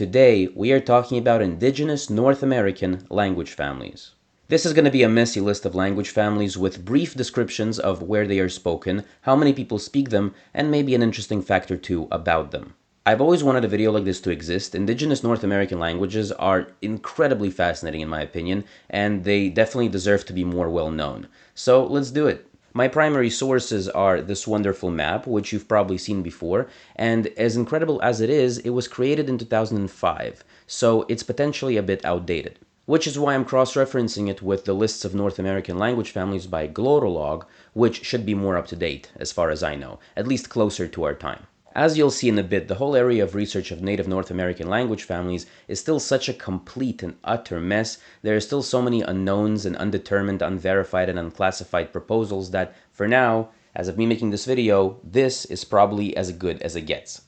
Today, we are talking about indigenous North American language families. This is going to be a messy list of language families with brief descriptions of where they are spoken, how many people speak them, and maybe an interesting fact or two about them. I've always wanted a video like this to exist. Indigenous North American languages are incredibly fascinating in my opinion, and they definitely deserve to be more well known. So let's do it. My primary sources are this wonderful map, which you've probably seen before, and as incredible as it is, it was created in 2005, so it's potentially a bit outdated. Which is why I'm cross-referencing it with the lists of North American language families by Glotolog, which should be more up-to-date, as far as I know, at least closer to our time. As you'll see in a bit, the whole area of research of native North American language families is still such a complete and utter mess. There are still so many unknowns and undetermined, unverified, and unclassified proposals that, for now, as of me making this video, this is probably as good as it gets.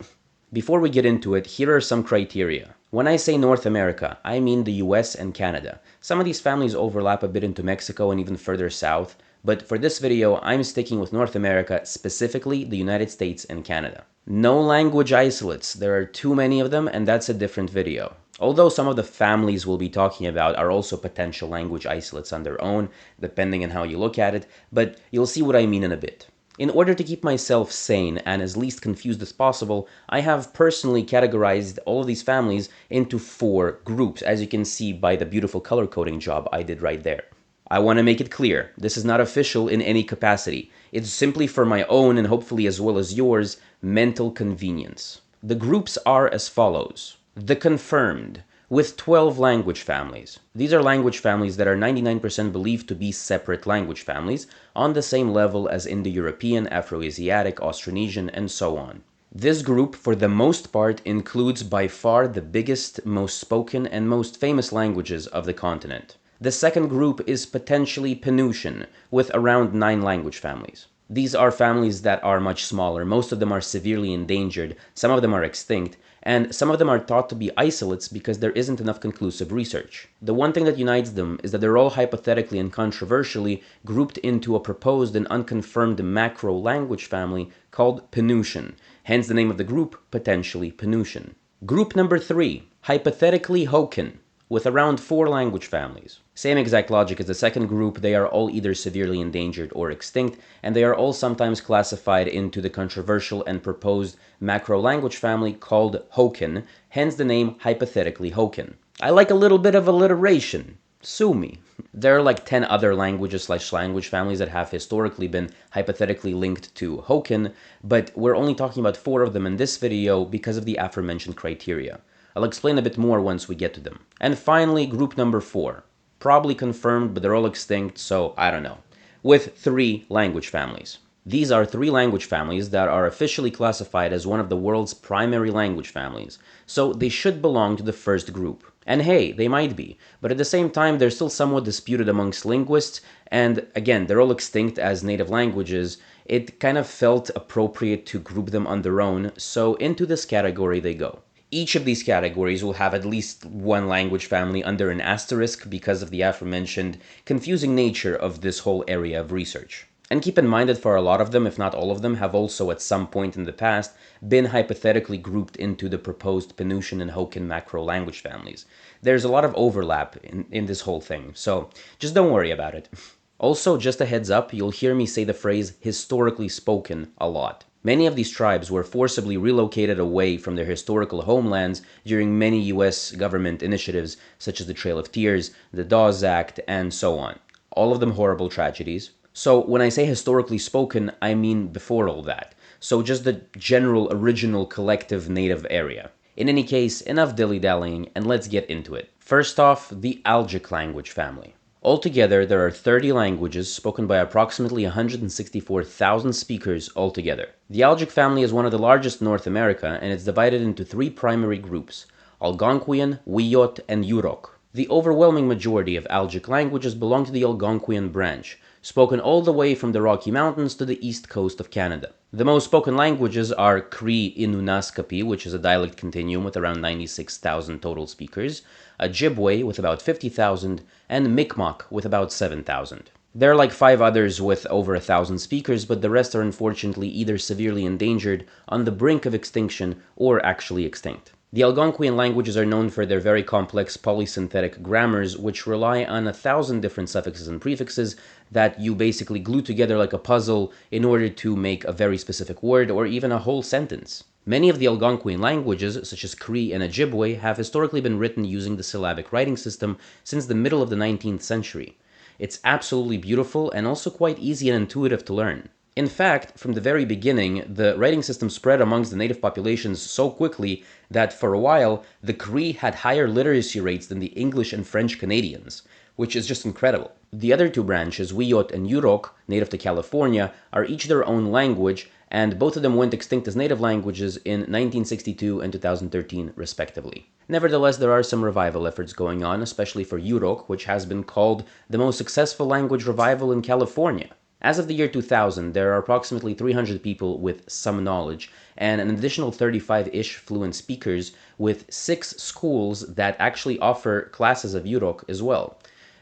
Before we get into it, here are some criteria. When I say North America, I mean the US and Canada. Some of these families overlap a bit into Mexico and even further south, but for this video, I'm sticking with North America, specifically the United States and Canada. No language isolates, there are too many of them, and that's a different video. Although some of the families we'll be talking about are also potential language isolates on their own, depending on how you look at it, but you'll see what I mean in a bit. In order to keep myself sane and as least confused as possible, I have personally categorized all of these families into 4 groups, as you can see by the beautiful color coding job I did right there. I want to make it clear, this is not official in any capacity. It's simply for my own, and hopefully as well as yours, mental convenience. The groups are as follows. The confirmed, with 12 language families. These are language families that are 99% believed to be separate language families, on the same level as Indo-European, Afro-Asiatic, Austronesian, and so on. This group, for the most part, includes by far the biggest, most spoken, and most famous languages of the continent. The second group is Potentially-Penutian, with around 9 language families. These are families that are much smaller, most of them are severely endangered, some of them are extinct, and some of them are thought to be isolates because there isn't enough conclusive research. The one thing that unites them is that they're all hypothetically and controversially grouped into a proposed and unconfirmed macro language family called Penutian, hence the name of the group, Potentially-Penutian. Group number 3, Hypothetically-Hokan, with around 4 language families. Same exact logic as the second group, they are all either severely endangered or extinct, and they are all sometimes classified into the controversial and proposed macro language family called Hokan, hence the name Hypothetically-Hokan. I like a little bit of alliteration. Sue me. There are like 10 other language families that have historically been hypothetically linked to Hokan, but we're only talking about 4 of them in this video because of the aforementioned criteria. I'll explain a bit more once we get to them. And finally, group number 4. Probably confirmed, but they're all extinct, so I don't know. With 3 language families. These are 3 language families that are officially classified as one of the world's primary language families, so they should belong to the first group. And hey, they might be, but at the same time, they're still somewhat disputed amongst linguists, and again, they're all extinct as native languages. It kind of felt appropriate to group them on their own, so into this category they go. Each of these categories will have at least 1 language family under an asterisk because of the aforementioned confusing nature of this whole area of research. And keep in mind that for a lot of them, if not all of them, have also at some point in the past been hypothetically grouped into the proposed Penutian and Hokan macro language families. There's a lot of overlap in this whole thing, so just don't worry about it. Also, just a heads up, you'll hear me say the phrase historically spoken a lot. Many of these tribes were forcibly relocated away from their historical homelands during many US government initiatives such as the Trail of Tears, the Dawes Act, and so on. All of them horrible tragedies. So when I say historically spoken, I mean before all that. So just the general original collective native area. In any case, enough dilly-dallying and let's get into it. First off, the Algic language family. Altogether, there are 30 languages spoken by approximately 164,000 speakers altogether. The Algic family is one of the largest in North America, and it's divided into 3 primary groups: Algonquian, Wiyot, and Yurok. The overwhelming majority of Algic languages belong to the Algonquian branch, spoken all the way from the Rocky Mountains to the east coast of Canada. The most spoken languages are Cree-Inunaskapi, which is a dialect continuum with around 96,000 total speakers, Ojibwe with about 50,000, and Mi'kmaq with about 7,000. There are like 5 others with over 1,000 speakers, but the rest are unfortunately either severely endangered, on the brink of extinction, or actually extinct. The Algonquian languages are known for their very complex polysynthetic grammars, which rely on 1,000 different suffixes and prefixes that you basically glue together like a puzzle in order to make a very specific word or even a whole sentence. Many of the Algonquian languages, such as Cree and Ojibwe, have historically been written using the syllabic writing system since the middle of the 19th century. It's absolutely beautiful and also quite easy and intuitive to learn. In fact, from the very beginning, the writing system spread amongst the native populations so quickly that for a while, the Cree had higher literacy rates than the English and French Canadians, which is just incredible. The other two branches, Wiyot and Yurok, native to California, are each their own language, and both of them went extinct as native languages in 1962 and 2013, respectively. Nevertheless, there are some revival efforts going on, especially for Yurok, which has been called the most successful language revival in California. As of the year 2000, there are approximately 300 people with some knowledge, and an additional 35-ish fluent speakers, with 6 schools that actually offer classes of Yurok as well.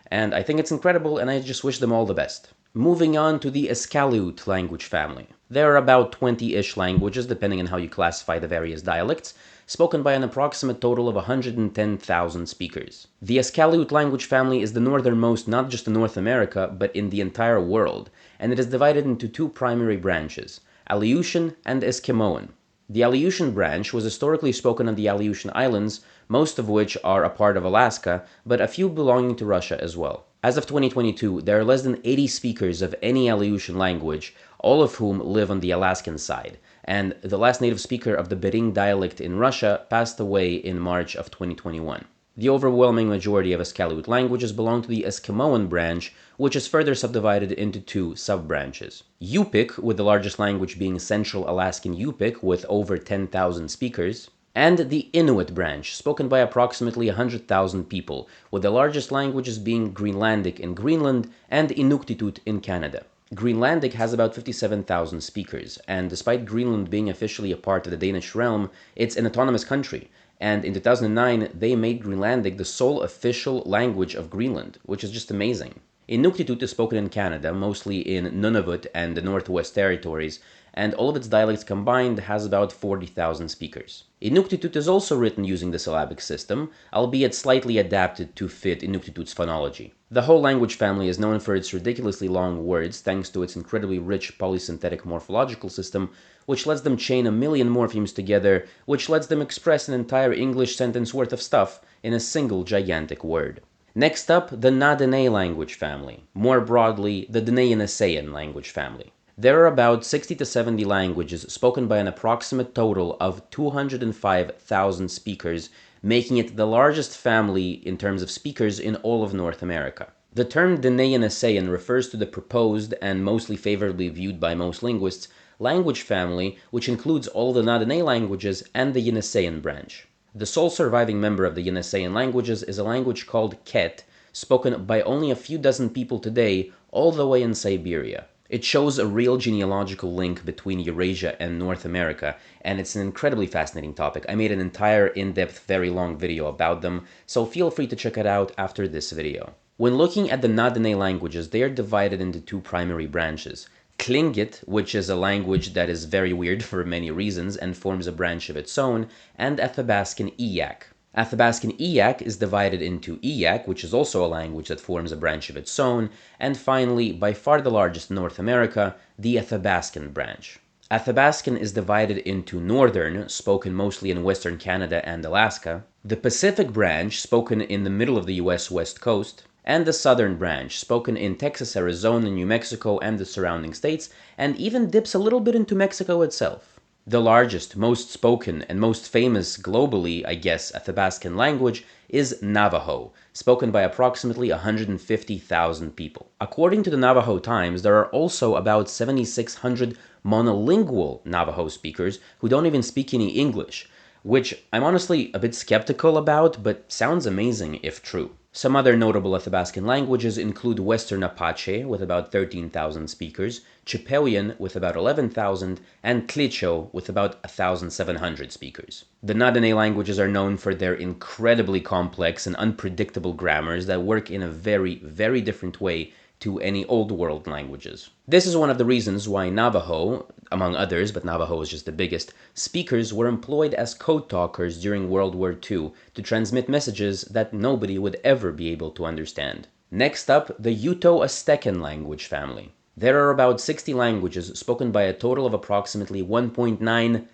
And I think it's incredible, and I just wish them all the best. Moving on to the Eskaleut language family. There are about 20-ish languages, depending on how you classify the various dialects, spoken by an approximate total of 110,000 speakers. The Eskaleut language family is the northernmost not just in North America, but in the entire world, and it is divided into 2 primary branches, Aleutian and Eskimoan. The Aleutian branch was historically spoken on the Aleutian Islands, most of which are a part of Alaska, but a few belonging to Russia as well. As of 2022, there are less than 80 speakers of any Aleutian language, all of whom live on the Alaskan side, and the last native speaker of the Bering dialect in Russia passed away in March of 2021. The overwhelming majority of Eskaleut languages belong to the Eskimoan branch, which is further subdivided into 2 sub-branches. Yupik, with the largest language being Central Alaskan Yupik with over 10,000 speakers, and the Inuit branch, spoken by approximately 100,000 people, with the largest languages being Greenlandic in Greenland and Inuktitut in Canada. Greenlandic has about 57,000 speakers, and despite Greenland being officially a part of the Danish realm, it's an autonomous country, and in 2009 they made Greenlandic the sole official language of Greenland, which is just amazing. Inuktitut is spoken in Canada, mostly in Nunavut and the Northwest Territories, and all of its dialects combined has about 40,000 speakers. Inuktitut is also written using the syllabic system, albeit slightly adapted to fit Inuktitut's phonology. The whole language family is known for its ridiculously long words thanks to its incredibly rich polysynthetic morphological system, which lets them chain a million morphemes together, which lets them express an entire English sentence worth of stuff in a single gigantic word. Next up, the Na-Dené language family, more broadly, the Dene-Yeniseian language family. There are about 60 to 70 languages spoken by an approximate total of 205,000 speakers, making it the largest family in terms of speakers in all of North America. The term Dene-Yeniseian refers to the proposed, and mostly favorably viewed by most linguists, language family which includes all the Na-Dené languages and the Yeniseian branch. The sole surviving member of the Yeniseian languages is a language called Ket, spoken by only a few dozen people today, all the way in Siberia. It shows a real genealogical link between Eurasia and North America, and it's an incredibly fascinating topic. I made an entire in-depth, very long video about them, so feel free to check it out after this video. When looking at the Na-Dené languages, they are divided into 2 primary branches. Tlingit, which is a language that is very weird for many reasons and forms a branch of its own, and Athabascan Eyak. Athabascan Eyak is divided into Eyak, which is also a language that forms a branch of its own, and finally, by far the largest in North America, the Athabascan branch. Athabascan is divided into Northern, spoken mostly in Western Canada and Alaska, the Pacific branch, spoken in the middle of the US West Coast, and the Southern branch, spoken in Texas, Arizona, New Mexico, and the surrounding states, and even dips a little bit into Mexico itself. The largest, most spoken, and most famous globally, I guess, Athabascan language is Navajo, spoken by approximately 150,000 people. According to the Navajo Times, there are also about 7,600 monolingual Navajo speakers who don't even speak any English, which I'm honestly a bit skeptical about, but sounds amazing if true. Some other notable Athabascan languages include Western Apache, with about 13,000 speakers, Chipewyan, with about 11,000, and Tlicho, with about 1,700 speakers. The Na-Dené languages are known for their incredibly complex and unpredictable grammars that work in a very, very different way to any Old World languages. This is one of the reasons why Navajo, among others, but Navajo is just the biggest, speakers were employed as code talkers during World War II to transmit messages that nobody would ever be able to understand. Next up, the Uto-Aztecan language family. There are about 60 languages spoken by a total of approximately 1.9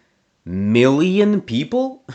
million people?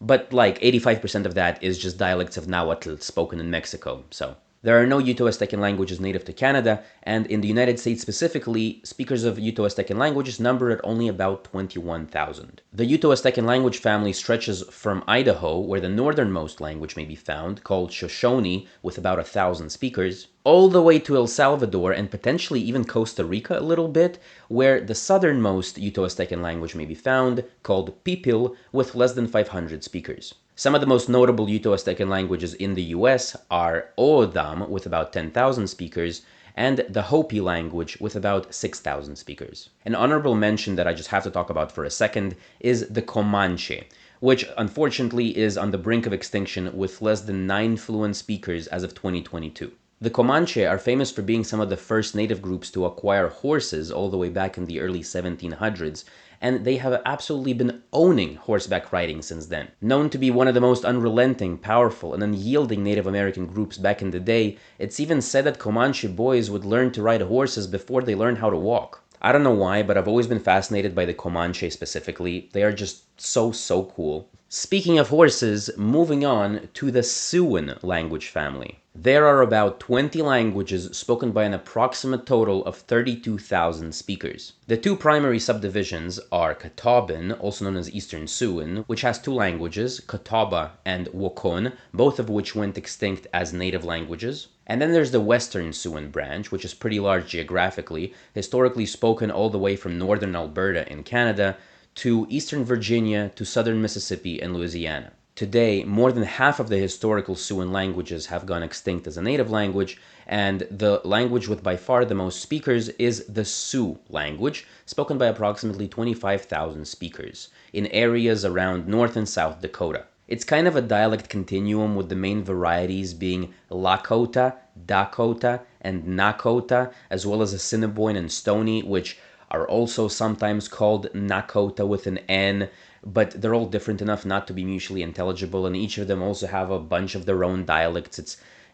But like 85% of that is just dialects of Nahuatl spoken in Mexico, so. There are no Uto-Aztecan languages native to Canada, and in the United States specifically, speakers of Uto-Aztecan languages number at only about 21,000. The Uto-Aztecan language family stretches from Idaho, where the northernmost language may be found, called Shoshone, with about 1,000 speakers, all the way to El Salvador and potentially even Costa Rica a little bit, where the southernmost Uto-Aztecan language may be found, called Pipil, with less than 500 speakers. Some of the most notable Uto-Aztecan languages in the US are O'odham, with about 10,000 speakers, and the Hopi language, with about 6,000 speakers. An honorable mention that I just have to talk about for a second is the Comanche, which unfortunately is on the brink of extinction with less than 9 fluent speakers as of 2022. The Comanche are famous for being some of the first native groups to acquire horses all the way back in the early 1700s, and they have absolutely been owning horseback riding since then. Known to be one of the most unrelenting, powerful, and unyielding Native American groups back in the day, it's even said that Comanche boys would learn to ride horses before they learned how to walk. I don't know why, but I've always been fascinated by the Comanche specifically. They are just so cool. Speaking of horses, moving on to the Siouan language family. There are about 20 languages spoken by an approximate total of 32,000 speakers. The two primary subdivisions are Catawban, also known as Eastern Siouan, which has two languages, Catawba and Wokon, both of which went extinct as native languages. And then there's the Western Siouan branch, which is pretty large geographically, historically spoken all the way from northern Alberta in Canada to eastern Virginia to southern Mississippi and Louisiana. Today, more than half of the historical Siouan languages have gone extinct as a native language, and the language with by far the most speakers is the Sioux language, spoken by approximately 25,000 speakers, in areas around North and South Dakota. It's kind of a dialect continuum, with the main varieties being Lakota, Dakota, and Nakota, as well as Assiniboine and Stony, which are also sometimes called Nakota with an N, but they're all different enough not to be mutually intelligible, and each of them also have a bunch of their own dialects.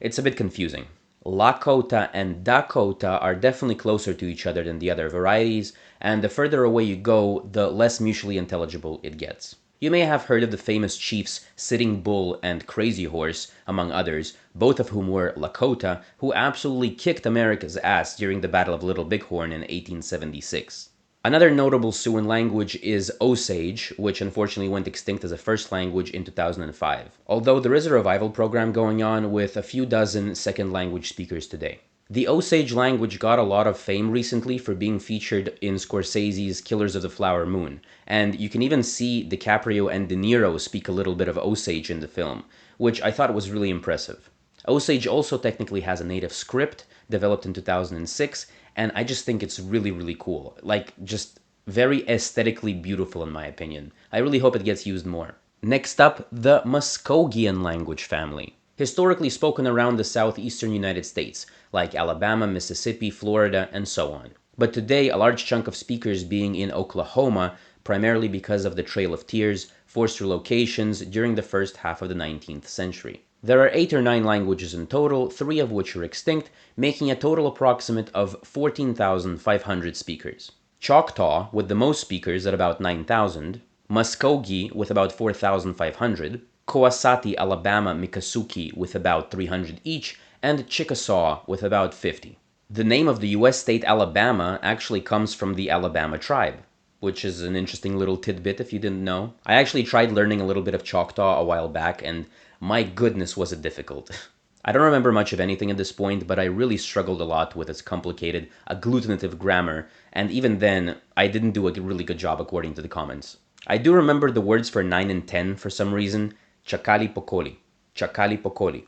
It's a bit confusing. Lakota and Dakota are definitely closer to each other than the other varieties, and the further away you go, the less mutually intelligible it gets. You may have heard of the famous chiefs Sitting Bull and Crazy Horse, among others, both of whom were Lakota, who absolutely kicked America's ass during the Battle of Little Bighorn in 1876. Another notable Siouan language is Osage, which unfortunately went extinct as a first language in 2005, although there is a revival program going on with a few dozen second language speakers today. The Osage language got a lot of fame recently for being featured in Scorsese's Killers of the Flower Moon, and you can even see DiCaprio and De Niro speak a little bit of Osage in the film, which I thought was really impressive. Osage also technically has a native script, developed in 2006, and I just think it's really cool. Like, just very aesthetically beautiful in my opinion. I really hope it gets used more. Next up, the Muskogean language family. Historically spoken around the southeastern United States, like Alabama, Mississippi, Florida, and so on. But today, a large chunk of speakers being in Oklahoma, primarily because of the Trail of Tears, forced relocations during the first half of the 19th century. There are 8 or 9 languages in total, 3 of which are extinct, making a total approximate of 14,500 speakers. Choctaw, with the most speakers at about 9,000, Muskogee with about 4,500, Coasati, Alabama, Miccosukee with about 300 each, and Chickasaw with about 50. The name of the US state Alabama actually comes from the Alabama tribe, which is an interesting little tidbit if you didn't know. I actually tried learning a little bit of Choctaw a while back, and my goodness was it difficult. I don't remember much of anything at this point, but I really struggled a lot with its complicated, agglutinative grammar, and even then, I didn't do a really good job according to the comments. I do remember the words for 9 and 10 for some reason. Chakali Pokoli. Chakali Pokoli.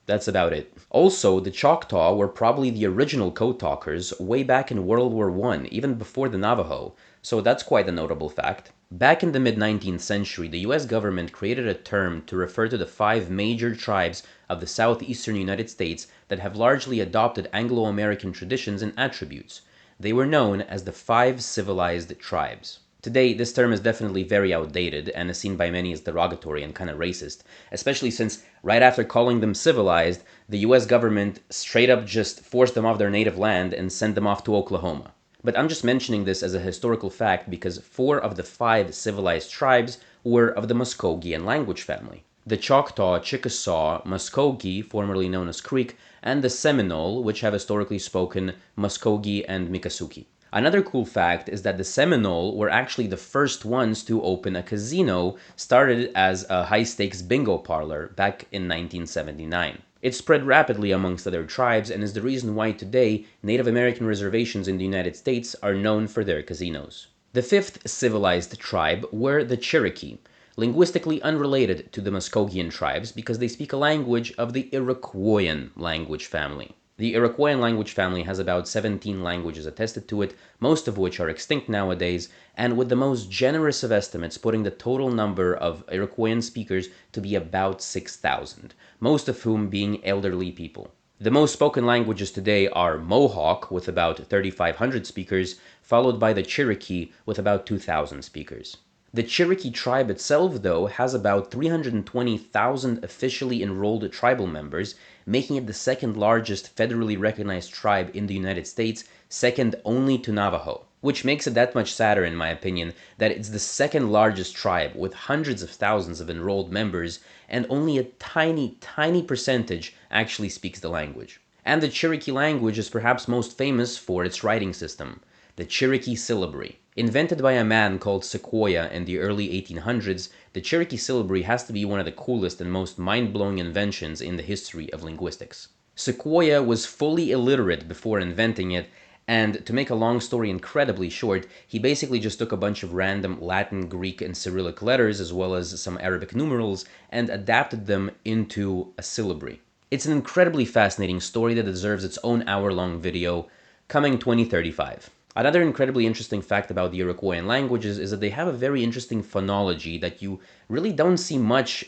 That's about it. Also, the Choctaw were probably the original code talkers way back in World War I, even before the Navajo, so that's quite a notable fact. Back in the mid-19th century, the US government created a term to refer to the 5 major tribes of the southeastern United States that have largely adopted Anglo-American traditions and attributes. They were known as the 5 civilized tribes. Today, this term is definitely very outdated and is seen by many as derogatory and kind of racist, especially since right after calling them civilized, the US government straight up just forced them off their native land and sent them off to Oklahoma. But I'm just mentioning this as a historical fact because 4 of the 5 civilized tribes were of the Muskogean language family. The Choctaw, Chickasaw, Muskogee, formerly known as Creek, and the Seminole, which have historically spoken Muskogee and Miccosukee. Another cool fact is that the Seminole were actually the first ones to open a casino, started as a high-stakes bingo parlor back in 1979. It spread rapidly amongst other tribes and is the reason why today Native American reservations in the United States are known for their casinos. The 5th civilized tribe were the Cherokee, linguistically unrelated to the Muskogean tribes because they speak a language of the Iroquoian language family. The Iroquoian language family has about 17 languages attested to it, most of which are extinct nowadays, and with the most generous of estimates putting the total number of Iroquoian speakers to be about 6,000, most of whom being elderly people. The most spoken languages today are Mohawk, with about 3,500 speakers, followed by the Cherokee, with about 2,000 speakers. The Cherokee tribe itself, though, has about 320,000 officially enrolled tribal members, making it the 2nd largest federally recognized tribe in the United States, second only to Navajo. Which makes it that much sadder, in my opinion, that it's the 2nd largest tribe with hundreds of thousands of enrolled members, and only a tiny percentage actually speaks the language. And the Cherokee language is perhaps most famous for its writing system, the Cherokee syllabary. Invented by a man called Sequoyah in the early 1800s, the Cherokee syllabary has to be one of the coolest and most mind-blowing inventions in the history of linguistics. Sequoyah was fully illiterate before inventing it, and to make a long story incredibly short, he basically just took a bunch of random Latin, Greek, and Cyrillic letters, as well as some Arabic numerals, and adapted them into a syllabary. It's an incredibly fascinating story that deserves its own hour-long video, coming 2035. Another incredibly interesting fact about the Iroquoian languages is that they have a very interesting phonology that you really don't see much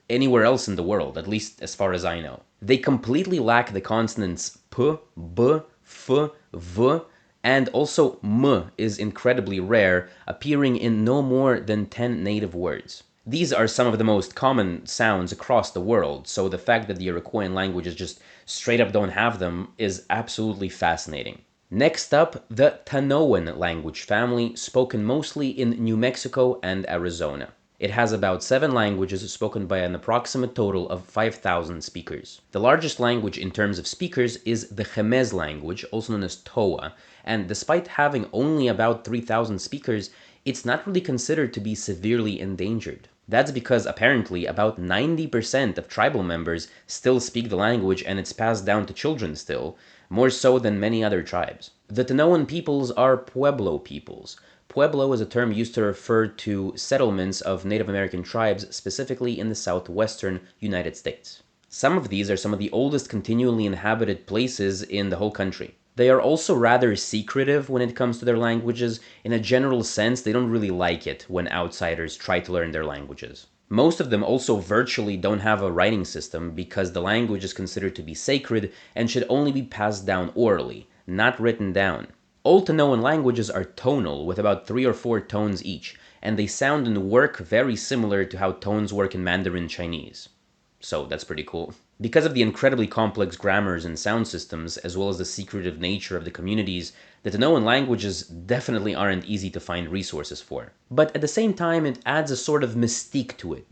anywhere else in the world, at least as far as I know. They completely lack the consonants p, b, f, v, and also m is incredibly rare, appearing in no more than 10 native words. These are some of the most common sounds across the world, so the fact that the Iroquoian languages just straight up don't have them is absolutely fascinating. Next up, the Tanoan language family, spoken mostly in New Mexico and Arizona. It has about 7 languages spoken by an approximate total of 5,000 speakers. The largest language in terms of speakers is the Jemez language, also known as Towa, and despite having only about 3,000 speakers, it's not really considered to be severely endangered. That's because apparently about 90% of tribal members still speak the language and it's passed down to children still, more so than many other tribes. The Tanoan peoples are Pueblo peoples. Pueblo is a term used to refer to settlements of Native American tribes, specifically in the southwestern United States. Some of these are some of the oldest continually inhabited places in the whole country. They are also rather secretive when it comes to their languages. In a general sense, they don't really like it when outsiders try to learn their languages. Most of them also virtually don't have a writing system because the language is considered to be sacred and should only be passed down orally, not written down. All Tanoan languages are tonal, with about 3 or 4 tones each, and they sound and work very similar to how tones work in Mandarin Chinese. So that's pretty cool. Because of the incredibly complex grammars and sound systems, as well as the secretive nature of the communities, the Tanoan languages definitely aren't easy to find resources for. But at the same time, it adds a sort of mystique to it,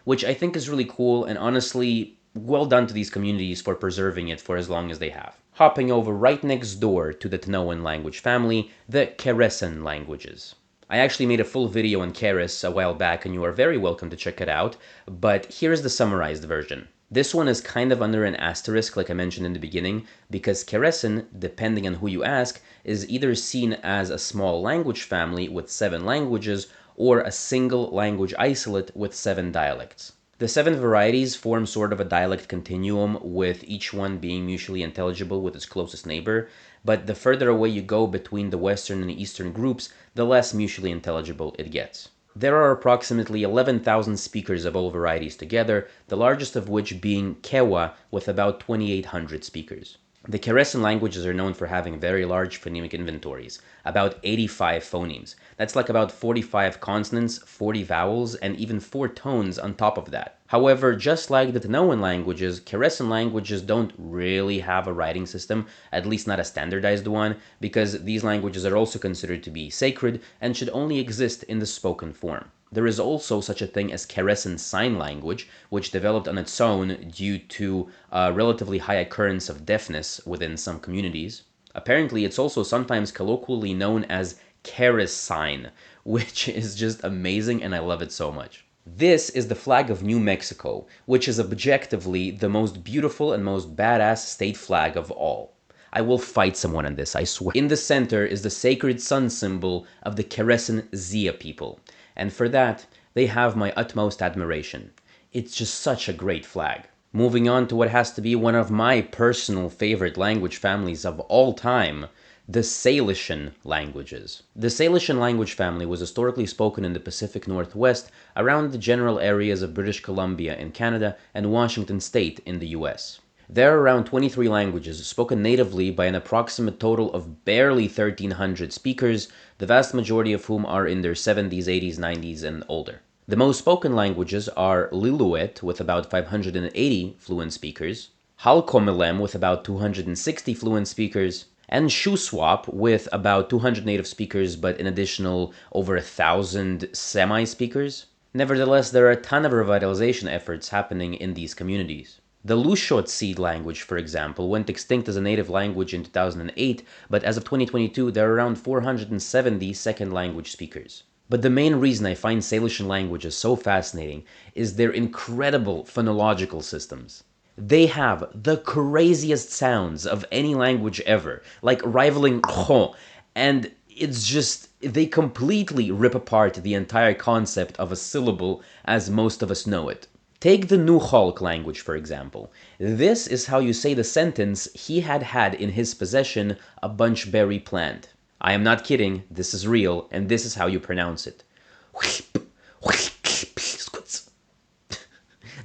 which I think is really cool, and honestly, well done to these communities for preserving it for as long as they have. Hopping over right next door to the Tanoan language family, the Keresan languages. I actually made a full video on Keres a while back, and you are very welcome to check it out, but here's the summarized version. This one is kind of under an asterisk, like I mentioned in the beginning, because Keresan, depending on who you ask, is either seen as a small language family with 7 languages, or a single language isolate with 7 dialects. The 7 varieties form sort of a dialect continuum, with each one being mutually intelligible with its closest neighbor, but the further away you go between the western and eastern groups, the less mutually intelligible it gets. There are approximately 11,000 speakers of all varieties together, the largest of which being Kewa with about 2,800 speakers. The Keresan languages are known for having very large phonemic inventories, about 85 phonemes. That's like about 45 consonants, 40 vowels, and even 4 tones on top of that. However, just like the Tanoan languages, Keresan languages don't really have a writing system, at least not a standardized one, because these languages are also considered to be sacred and should only exist in the spoken form. There is also such a thing as Keresan Sign Language, which developed on its own due to a relatively high occurrence of deafness within some communities. Apparently, it's also sometimes colloquially known as Keresan, which is just amazing and I love it so much. This is the flag of New Mexico, which is objectively the most beautiful and most badass state flag of all. I will fight someone on this, I swear. In the center is the sacred sun symbol of the Keresan Zia people, and for that, they have my utmost admiration. It's just such a great flag. Moving on to what has to be one of my personal favorite language families of all time, the Salishan languages. The Salishan language family was historically spoken in the Pacific Northwest around the general areas of British Columbia in Canada and Washington State in the US. There are around 23 languages spoken natively by an approximate total of barely 1,300 speakers, the vast majority of whom are in their 70s, 80s, 90s, and older. The most spoken languages are Lillooet with about 580 fluent speakers, Halkomelem with about 260 fluent speakers, and Shuswap with about 200 native speakers but an additional over 1,000 semi-speakers. Nevertheless, there are a ton of revitalization efforts happening in these communities. The Lushootseed language, for example, went extinct as a native language in 2008, but as of 2022, there are around 470 second language speakers. But the main reason I find Salishan languages so fascinating is their incredible phonological systems. They have the craziest sounds of any language ever, like rivaling kho, and it's just, they completely rip apart the entire concept of a syllable as most of us know it. Take the Nuu-Khalk language, for example. This is how you say the sentence, "He had in his possession a bunchberry plant." I am not kidding, this is real, and this is how you pronounce it.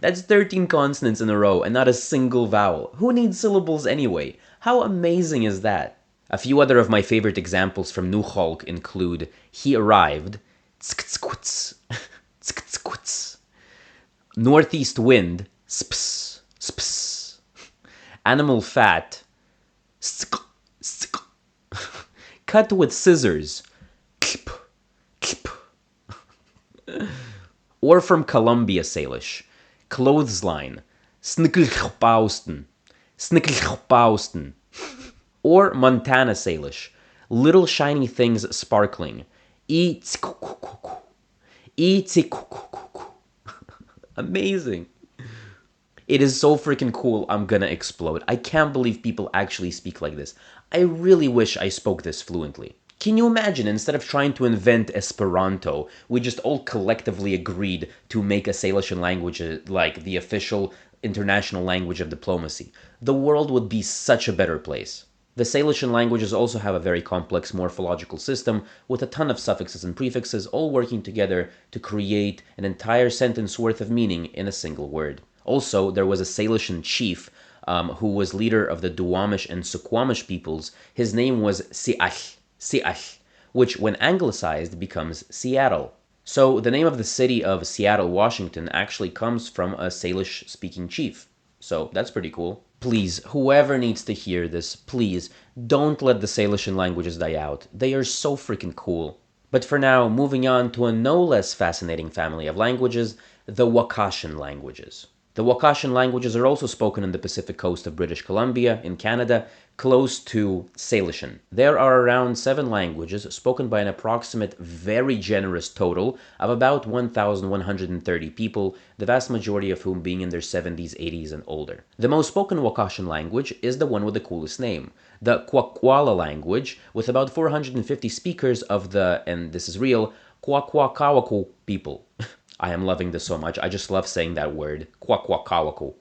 That's 13 consonants in a row and not a single vowel. Who needs syllables anyway? How amazing is that? A few other of my favorite examples from Nuu-Khalk include "he arrived," northeast wind, sps, sps, animal fat, sk, sk, cut with scissors, kip, kip, or from Columbia Salish, clothesline, snickelchpausten, snickelchpausten, or Montana Salish, little shiny things sparkling, e-tsikukukuku, e-tsikukukuku. Amazing. It is so freaking cool, I'm gonna explode. I can't believe people actually speak like this. I really wish I spoke this fluently. Can you imagine, instead of trying to invent Esperanto, we just all collectively agreed to make a Salishan language like the official international language of diplomacy? The world would be such a better place. The Salishan languages also have a very complex morphological system with a ton of suffixes and prefixes all working together to create an entire sentence worth of meaning in a single word. Also, there was a Salishan chief who was leader of the Duwamish and Suquamish peoples. His name was Siach, which when anglicized becomes Seattle. So the name of the city of Seattle, Washington actually comes from a Salish-speaking chief. So that's pretty cool. Please, whoever needs to hear this, please, don't let the Salishan languages die out. They are so freaking cool. But for now, moving on to a no less fascinating family of languages, the Wakashan languages. The Wakashan languages are also spoken on the Pacific coast of British Columbia, in Canada, close to Salishan. There are around 7 languages spoken by an approximate, very generous total of about 1,130 people, the vast majority of whom being in their 70s, 80s, and older. The most spoken Wakashan language is the one with the coolest name, the Kwakwala language, with about 450 speakers of the, and this is real, Kwakwakawaku people. I am loving this so much. I just love saying that word. Kwakwakawako.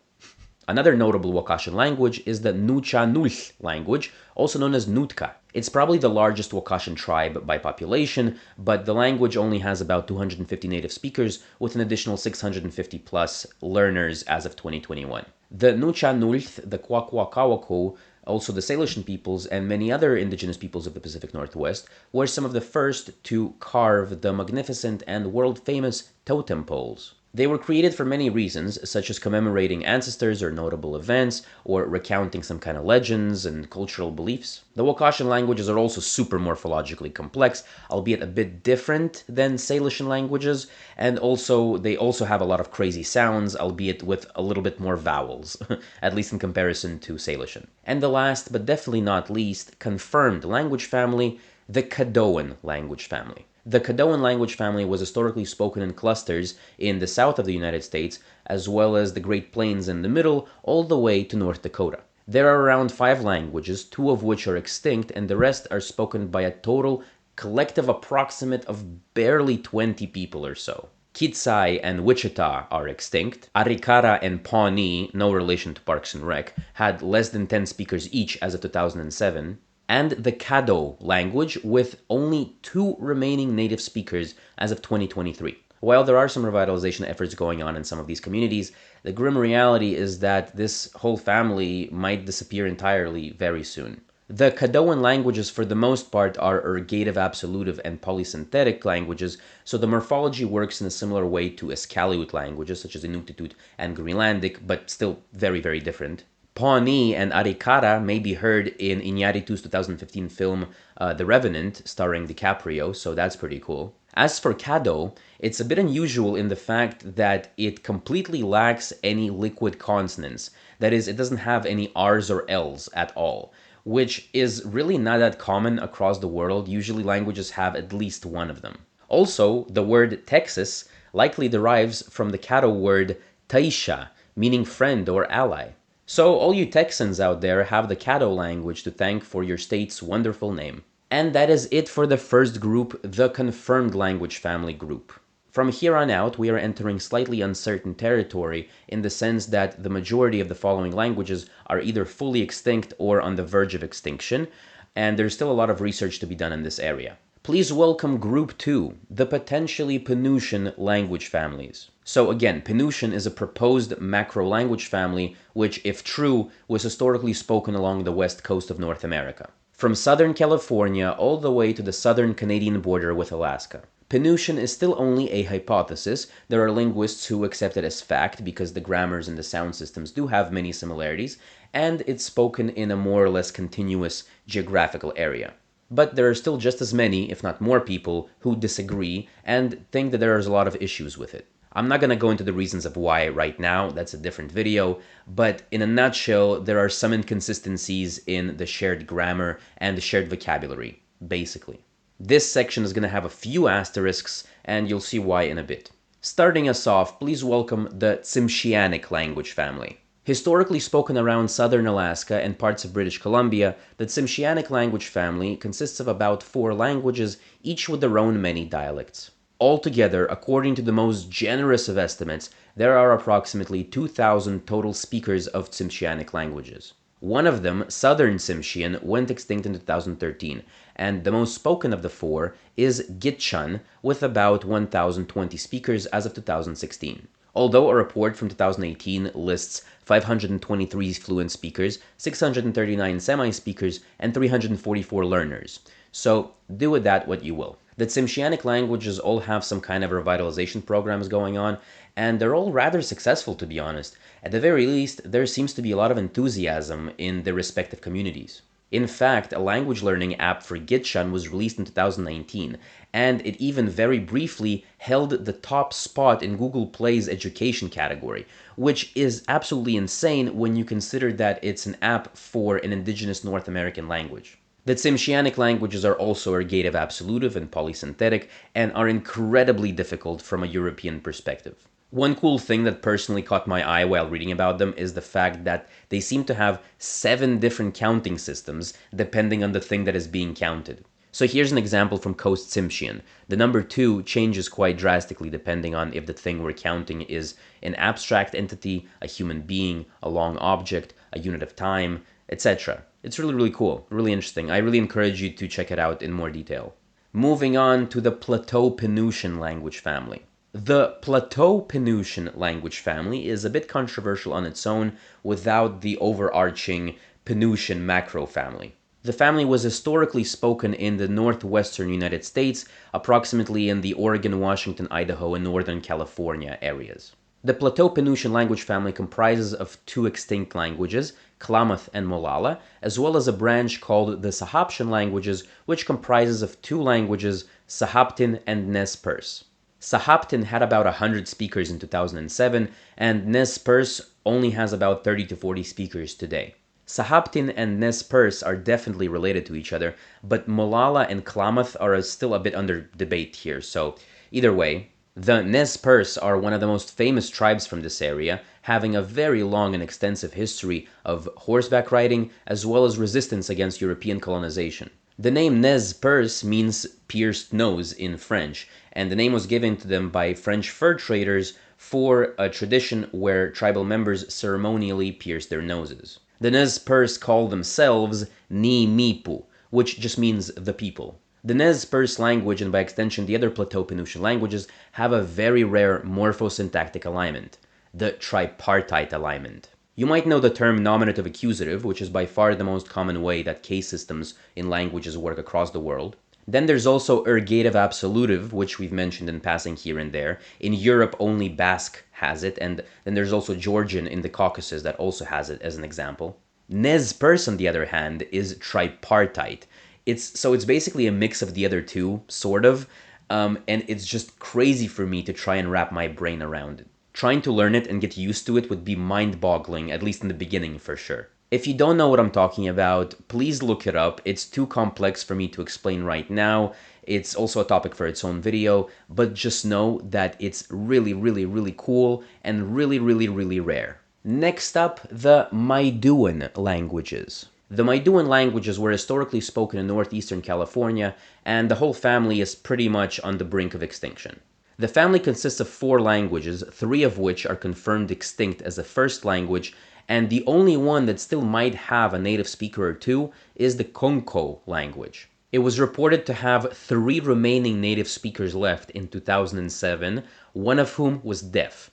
Another notable Wakashan language is the Nucha-Nulth language, also known as Nootka. It's probably the largest Wakashan tribe by population, but the language only has about 250 native speakers with an additional 650 plus learners as of 2021. The Nucha-Nulth, the Kwakwakawako, also the Salishan peoples, and many other indigenous peoples of the Pacific Northwest were some of the first to carve the magnificent and world-famous totem poles. They were created for many reasons, such as commemorating ancestors or notable events, or recounting some kind of legends and cultural beliefs. The Wakashan languages are also super morphologically complex, albeit a bit different than Salishan languages, and they also have a lot of crazy sounds, albeit with a little bit more vowels, at least in comparison to Salishan. And the last, but definitely not least, confirmed language family, the Caddoan language family. The Caddoan language family was historically spoken in clusters in the south of the United States, as well as the Great Plains in the middle, all the way to North Dakota. There are around 5 languages, 2 of which are extinct, and the rest are spoken by a total collective approximate of barely 20 people or so. Kitsai and Wichita are extinct. Arikara and Pawnee, no relation to Parks and Rec, had less than 10 speakers each as of 2007. And the Caddo language with only 2 remaining native speakers as of 2023. While there are some revitalization efforts going on in some of these communities, the grim reality is that this whole family might disappear entirely very soon. The Caddoan languages for the most part are ergative absolutive and polysynthetic languages, so the morphology works in a similar way to Eskaleut languages such as Inuktitut and Greenlandic, but still very, very different. Pawnee and Arikara may be heard in Iñárritu's 2015 film The Revenant, starring DiCaprio, so that's pretty cool. As for Caddo, it's a bit unusual in the fact that it completely lacks any liquid consonants. That is, it doesn't have any R's or L's at all, which is really not that common across the world. Usually languages have at least one of them. Also, the word Texas likely derives from the Caddo word Taisha, meaning friend or ally. So all you Texans out there have the Caddo language to thank for your state's wonderful name. And that is it for the first group, the confirmed language family group. From here on out, we are entering slightly uncertain territory in the sense that the majority of the following languages are either fully extinct or on the verge of extinction, and there's still a lot of research to be done in this area. Please welcome Group 2, the Potentially-Penutian language families. So again, Penutian is a proposed macro-language family, which, if true, was historically spoken along the west coast of North America, from southern California all the way to the southern Canadian border with Alaska. Penutian is still only a hypothesis. There are linguists who accept it as fact because the grammars and the sound systems do have many similarities, and it's spoken in a more or less continuous geographical area. But there are still just as many, if not more people, who disagree and think that there is a lot of issues with it. I'm not going to go into the reasons of why right now, that's a different video, but in a nutshell, there are some inconsistencies in the shared grammar and the shared vocabulary, basically. This section is going to have a few asterisks, and you'll see why in a bit. Starting us off, please welcome the Tsimshianic language family. Historically spoken around southern Alaska and parts of British Columbia, the Tsimshianic language family consists of about 4 languages, each with their own many dialects. Altogether, according to the most generous of estimates, there are approximately 2,000 total speakers of Tsimshianic languages. One of them, Southern Tsimshian, went extinct in 2013, and the most spoken of the 4 is Gitchan, with about 1,020 speakers as of 2016. Although a report from 2018 lists 523 fluent speakers, 639 semi-speakers, and 344 learners. So do with that what you will. The Tsimshianic languages all have some kind of revitalization programs going on, and they're all rather successful, to be honest. At the very least, there seems to be a lot of enthusiasm in their respective communities. In fact, a language learning app for Gitchan was released in 2019, and it even very briefly held the top spot in Google Play's education category, which is absolutely insane when you consider that it's an app for an indigenous North American language. The Tsimshianic languages are also ergative absolutive and polysynthetic, and are incredibly difficult from a European perspective. One cool thing that personally caught my eye while reading about them is the fact that they seem to have 7 different counting systems depending on the thing that is being counted. So here's an example from Coast Tsimshian. The number 2 changes quite drastically depending on if the thing we're counting is an abstract entity, a human being, a long object, a unit of time, etc. It's really, really cool, really interesting. I really encourage you to check it out in more detail. Moving on to the Plateau-Penutian language family. The Plateau-Penutian language family is a bit controversial on its own without the overarching Penutian macro family. The family was historically spoken in the northwestern United States, approximately in the Oregon, Washington, Idaho, and Northern California areas. The Plateau-Penutian language family comprises of 2 extinct languages, Klamath and Molalla, as well as a branch called the Sahaptian languages, which comprises of 2 languages, Sahaptian and Nez Perce. Sahaptian had about 100 speakers in 2007, and Nez Perce only has about 30 to 40 speakers today. Sahaptian and Nez Perce are definitely related to each other, but Molalla and Klamath are still a bit under debate here, so either way, the Nez Perce are one of the most famous tribes from this area, having a very long and extensive history of horseback riding as well as resistance against European colonization. The name Nez Perce means pierced nose in French, and the name was given to them by French fur traders for a tradition where tribal members ceremonially pierce their noses. The Nez Perce call themselves Ni-Mipu, which just means the people. The Nez Perce language, and by extension the other Plateau-Penutian languages, have a very rare morphosyntactic alignment, the tripartite alignment. You might know the term nominative accusative, which is by far the most common way that case systems in languages work across the world. Then there's also ergative absolutive, which we've mentioned in passing here and there. In Europe, only Basque has it, and then there's also Georgian in the Caucasus that also has it as an example. Nez Perce, on the other hand, is tripartite. It's basically a mix of the other 2, sort of, and it's just crazy for me to try and wrap my brain around it. Trying to learn it and get used to it would be mind-boggling, at least in the beginning for sure. If you don't know what I'm talking about, please look it up. It's too complex for me to explain right now. It's also a topic for its own video, but just know that it's really, really, really cool and really, really, really rare. Next up, the Maiduan languages. The Maiduan languages were historically spoken in northeastern California, and the whole family is pretty much on the brink of extinction. The family consists of 4 languages, 3 of which are confirmed extinct as a first language, and the only one that still might have a native speaker or 2 is the Konko language. It was reported to have 3 remaining native speakers left in 2007, one of whom was deaf.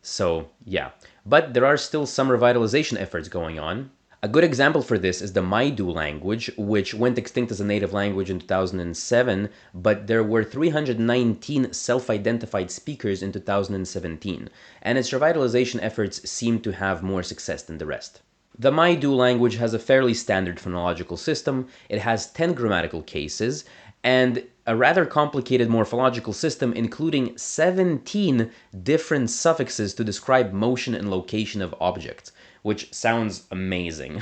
So, yeah. But there are still some revitalization efforts going on. A good example for this is the Maidu language, which went extinct as a native language in 2007, but there were 319 self-identified speakers in 2017, and its revitalization efforts seem to have more success than the rest. The Maidu language has a fairly standard phonological system. It has 10 grammatical cases, and a rather complicated morphological system including 17 different suffixes to describe motion and location of objects, which sounds amazing.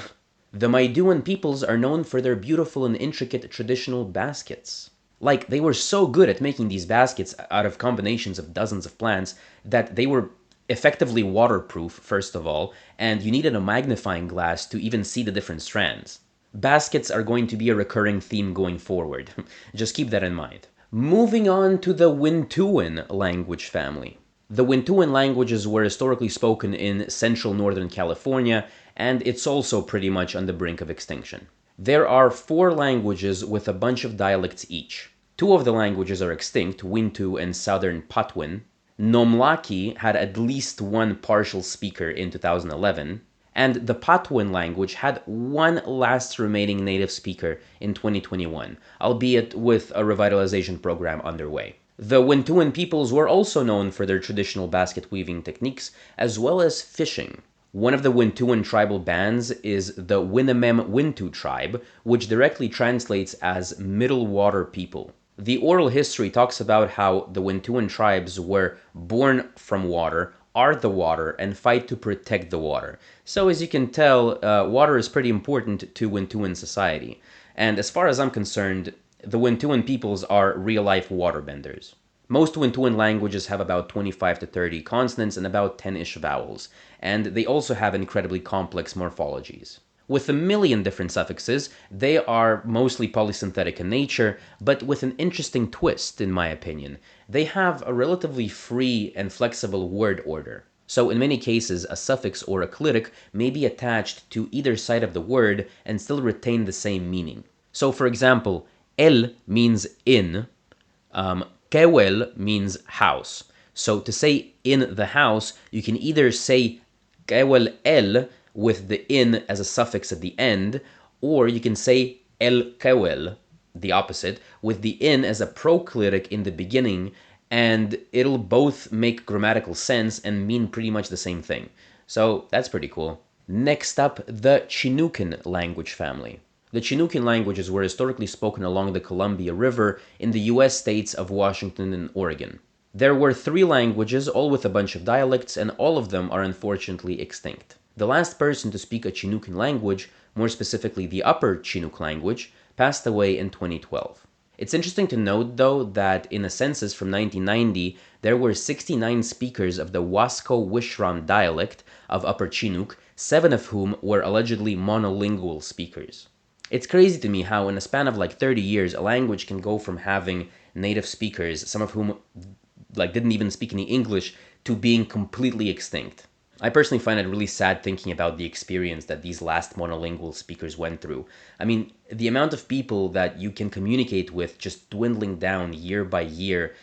The Maiduan peoples are known for their beautiful and intricate traditional baskets. Like, they were so good at making these baskets out of combinations of dozens of plants that they were effectively waterproof, first of all, and you needed a magnifying glass to even see the different strands. Baskets are going to be a recurring theme going forward. Just keep that in mind. Moving on to the Wintuan language family. The Wintuan languages were historically spoken in central northern California, and it's also pretty much on the brink of extinction. There are 4 languages with a bunch of dialects each. 2 of the languages are extinct, Wintu and Southern Patwin. Nomlaki had at least 1 partial speaker in 2011, and the Patwin language had 1 last remaining native speaker in 2021, albeit with a revitalization program underway. The Wintuan peoples were also known for their traditional basket weaving techniques, as well as fishing. One of the Wintuan tribal bands is the Winnemem Wintu tribe, which directly translates as middle water people. The oral history talks about how the Wintuan tribes were born from water, are the water, and fight to protect the water. So as you can tell, water is pretty important to Wintuan society. And as far as I'm concerned, the Wintuan peoples are real-life waterbenders. Most Wintuan languages have about 25 to 30 consonants and about 10-ish vowels, and they also have incredibly complex morphologies. With a million different suffixes, they are mostly polysynthetic in nature, but with an interesting twist, in my opinion. They have a relatively free and flexible word order. So in many cases, a suffix or a clitic may be attached to either side of the word and still retain the same meaning. So for example, el means in, kewel means house. So to say in the house, you can either say kewel el with the in as a suffix at the end, or you can say el kewel, the opposite, with the in as a proclitic in the beginning, and it'll both make grammatical sense and mean pretty much the same thing. So that's pretty cool. Next up, the Chinookan language family. The Chinookan languages were historically spoken along the Columbia River in the US states of Washington and Oregon. There were 3 languages, all with a bunch of dialects, and all of them are unfortunately extinct. The last person to speak a Chinookan language, more specifically the Upper Chinook language, passed away in 2012. It's interesting to note, though, that in a census from 1990, there were 69 speakers of the Wasco-Wishram dialect of Upper Chinook, 7 of whom were allegedly monolingual speakers. It's crazy to me how in a span of like 30 years, a language can go from having native speakers, some of whom didn't even speak any English, to being completely extinct. I personally find it really sad thinking about the experience that these last monolingual speakers went through. I mean, the amount of people that you can communicate with just dwindling down year by year,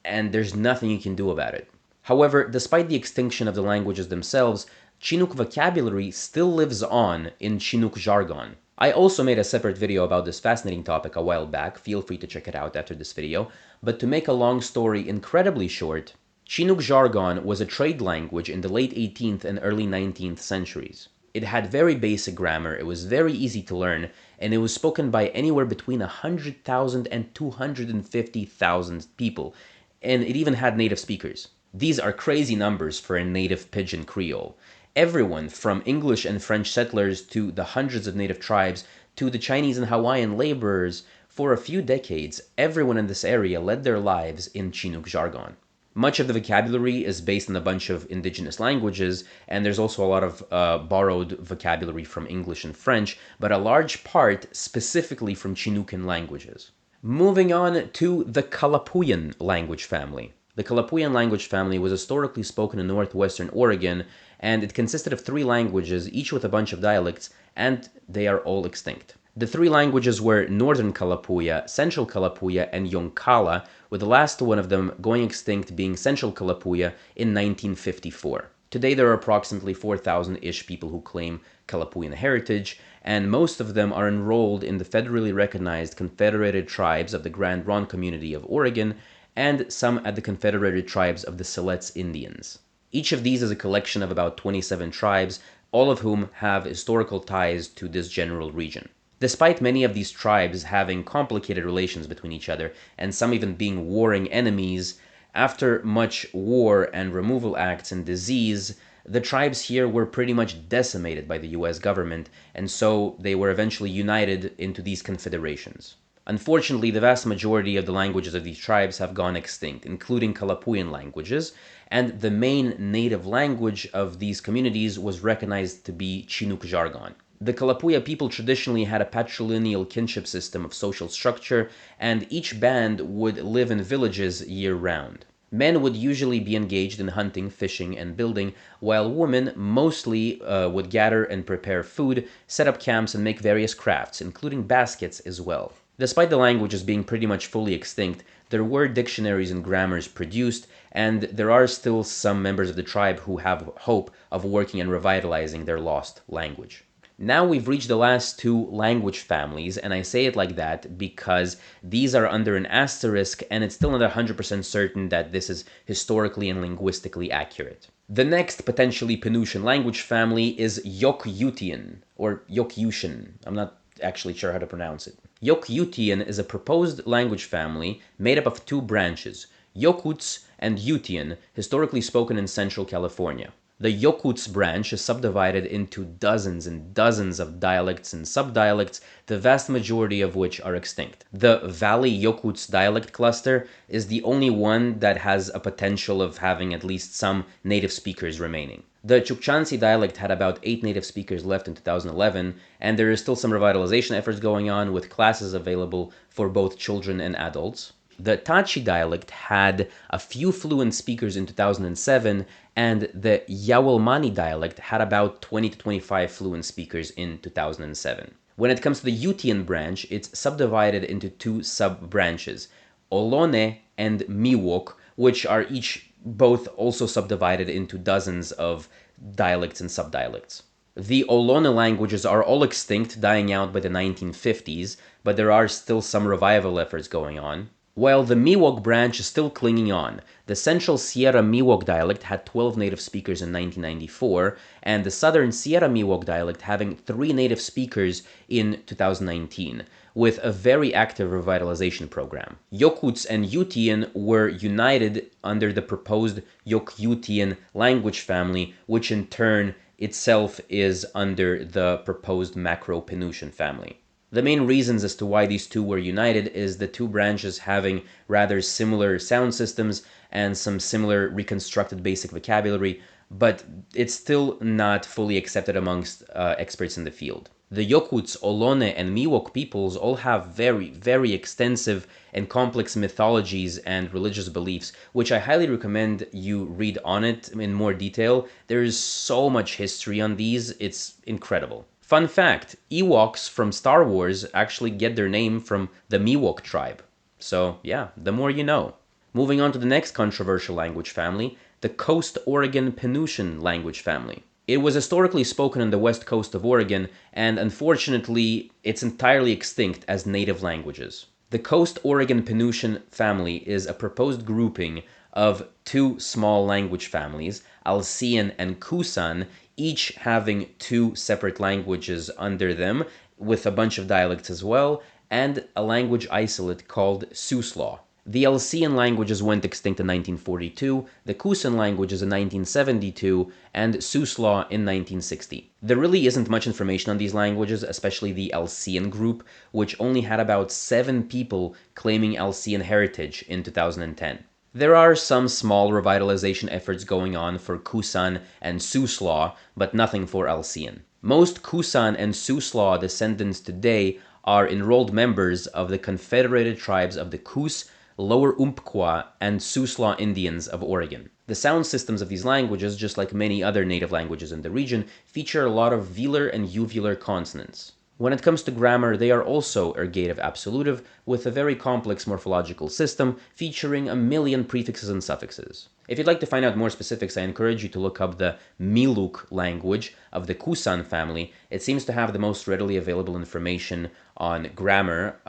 and there's nothing you can do about it. However, despite the extinction of the languages themselves, Chinook vocabulary still lives on in Chinook jargon. I also made a separate video about this fascinating topic a while back, feel free to check it out after this video, but to make a long story incredibly short, Chinook jargon was a trade language in the late 18th and early 19th centuries. It had very basic grammar, it was very easy to learn, and it was spoken by anywhere between 100,000 and 250,000 people, and it even had native speakers. These are crazy numbers for a native Pidgin Creole. Everyone from English and French settlers to the hundreds of native tribes to the Chinese and Hawaiian laborers, for a few decades, everyone in this area led their lives in Chinook jargon. Much of the vocabulary is based on a bunch of indigenous languages, and there's also a lot of borrowed vocabulary from English and French, but a large part specifically from Chinookan languages. Moving on to the Kalapuyan language family. The Kalapuyan language family was historically spoken in northwestern Oregon, and it consisted of 3 languages, each with a bunch of dialects, and they are all extinct. The 3 languages were Northern Kalapuya, Central Kalapuya, and Yonkala, with the last one of them going extinct being Central Kalapuya in 1954. Today there are approximately 4,000-ish people who claim Kalapuyan heritage, and most of them are enrolled in the federally recognized Confederated Tribes of the Grand Ronde Community of Oregon, and some at the Confederated Tribes of the Siletz Indians. Each of these is a collection of about 27 tribes, all of whom have historical ties to this general region. Despite many of these tribes having complicated relations between each other, and some even being warring enemies, after much war and removal acts and disease, the tribes here were pretty much decimated by the US government, and so they were eventually united into these confederations. Unfortunately, the vast majority of the languages of these tribes have gone extinct, including Kalapuyan languages, and the main native language of these communities was recognized to be Chinook jargon. The Kalapuya people traditionally had a patrilineal kinship system of social structure, and each band would live in villages year-round. Men would usually be engaged in hunting, fishing, and building, while women mostly would gather and prepare food, set up camps, and make various crafts, including baskets as well. Despite the languages being pretty much fully extinct, there were dictionaries and grammars produced, and there are still some members of the tribe who have hope of working and revitalizing their lost language. Now we've reached the last 2 language families, and I say it like that because these are under an asterisk and it's still not 100% certain that this is historically and linguistically accurate. The next Potentially-Penutian language family is Yok-Utian, or Yok-Utian. I'm not actually sure how to pronounce it. Yok-Utian is a proposed language family made up of 2 branches, Yokuts and Utian, historically spoken in Central California. The Yokuts branch is subdivided into dozens and dozens of dialects and subdialects, the vast majority of which are extinct. The Valley Yokuts dialect cluster is the only one that has a potential of having at least some native speakers remaining. The Chukchansi dialect had about 8 native speakers left in 2011, and there is still some revitalization efforts going on with classes available for both children and adults. The Tachi dialect had a few fluent speakers in 2007, and the Yawalmani dialect had about 20 to 25 fluent speakers in 2007. When it comes to the Utian branch, it's subdivided into 2 sub-branches, Ohlone and Miwok, which are each both also subdivided into dozens of dialects and subdialects. The Ohlone languages are all extinct, dying out by the 1950s, but there are still some revival efforts going on. While the Miwok branch is still clinging on, the Central Sierra Miwok dialect had 12 native speakers in 1994, and the Southern Sierra Miwok dialect having 3 native speakers in 2019, with a very active revitalization program. Yokuts and Utian were united under the proposed Yok-Utian language family, which in turn itself is under the proposed Macro-Penutian family. The main reasons as to why these two were united is the two branches having rather similar sound systems and some similar reconstructed basic vocabulary, but it's still not fully accepted amongst experts in the field. The Yokuts, Ohlone, and Miwok peoples all have very, very extensive and complex mythologies and religious beliefs, which I highly recommend you read on it in more detail. There is so much history on these, it's incredible. Fun fact, Ewoks from Star Wars actually get their name from the Miwok tribe. So yeah, the more you know. Moving on to the next controversial language family, the Coast Oregon Penutian language family. It was historically spoken on the west coast of Oregon, and unfortunately, it's entirely extinct as native languages. The Coast Oregon Penutian family is a proposed grouping of 2 small language families, Alsean and Coosan, each having 2 separate languages under them, with a bunch of dialects as well, and a language isolate called Siuslaw. The Alsean languages went extinct in 1942, the Coosan languages in 1972, and Siuslaw in 1960. There really isn't much information on these languages, especially the Alsean group, which only had about 7 people claiming Alsean heritage in 2010. There are some small revitalization efforts going on for Coosan and Siuslaw, but nothing for Alsean. Most Coosan and Siuslaw descendants today are enrolled members of the Confederated Tribes of the Coos, Lower Umpqua, and Siuslaw Indians of Oregon. The sound systems of these languages, just like many other native languages in the region, feature a lot of velar and uvular consonants. When it comes to grammar, they are also ergative-absolutive, with a very complex morphological system featuring a million prefixes and suffixes. If you'd like to find out more specifics, I encourage you to look up the Miluk language of the Coosan family. It seems to have the most readily available information on grammar,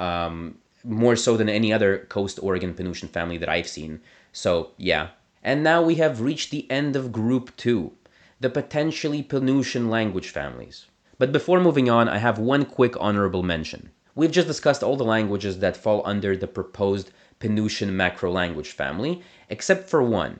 more so than any other Coast Oregon Penutian family that I've seen. So, yeah. And now we have reached the end of Group 2, the Potentially-Penutian language families. But before moving on, I have one quick honorable mention. We've just discussed all the languages that fall under the proposed Penutian macro-language family, except for one,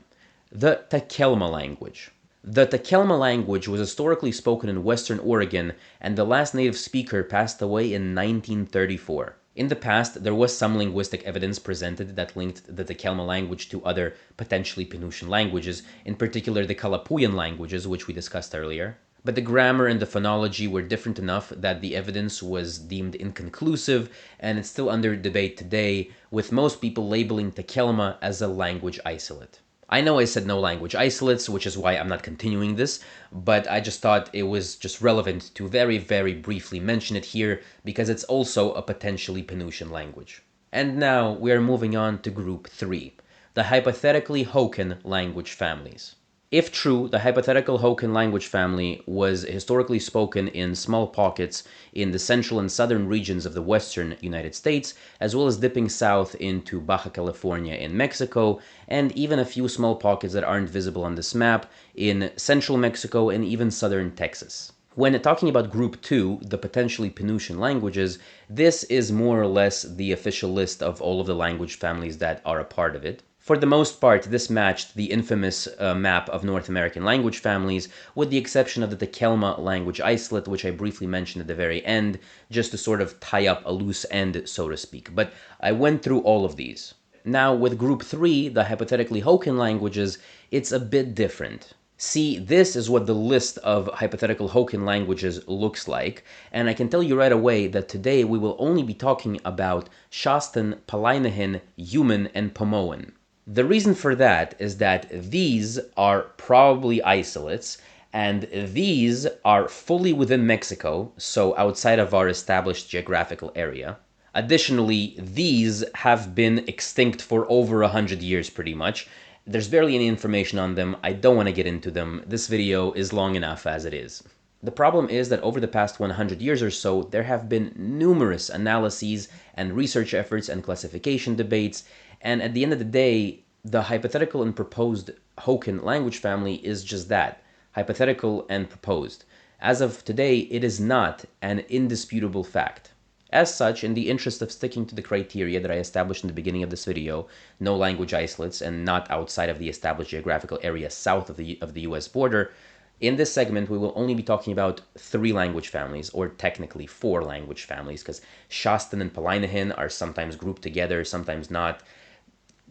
the Takelma language. The Takelma language was historically spoken in Western Oregon, and the last native speaker passed away in 1934. In the past, there was some linguistic evidence presented that linked the Takelma language to other potentially Penutian languages, in particular the Kalapuyan languages, which we discussed earlier. But the grammar and the phonology were different enough that the evidence was deemed inconclusive, and it's still under debate today, with most people labeling Takelma as a language isolate. I know I said no language isolates, which is why I'm not continuing this, but I just thought it was just relevant to very, very briefly mention it here, because it's also a potentially Penutian language. And now we are moving on to Group 3, the Hypothetically-Hokan language families. If true, the Hypothetical-Hokan language family was historically spoken in small pockets in the central and southern regions of the western United States, as well as dipping south into Baja California in Mexico, and even a few small pockets that aren't visible on this map in central Mexico and even southern Texas. When talking about Group 2, the potentially Penutian languages, this is more or less the official list of all of the language families that are a part of it. For the most part, this matched the infamous map of North American language families, with the exception of the Takelma language isolate, which I briefly mentioned at the very end, just to sort of tie up a loose end, so to speak. But I went through all of these. Now, with Group 3, the Hypothetically-Hokan languages, it's a bit different. See, this is what the list of Hypothetical-Hokan languages looks like, and I can tell you right away that today we will only be talking about Shastan, Palaihnihan, Yuman, and Pomoan. The reason for that is that these are probably isolates, and these are fully within Mexico, so outside of our established geographical area. Additionally, these have been extinct for over 100 years pretty much. There's barely any information on them. I don't want to get into them. This video is long enough as it is. The problem is that over the past 100 years or so, there have been numerous analyses and research efforts and classification debates, and at the end of the day, the hypothetical and proposed Hokan language family is just that, hypothetical and proposed. As of today, it is not an indisputable fact. As such, in the interest of sticking to the criteria that I established in the beginning of this video, no language isolates and not outside of the established geographical area south of the US border, in this segment we will only be talking about 3 language families, or technically 4 language families, because Shastan and Palaihnihan are sometimes grouped together, sometimes not.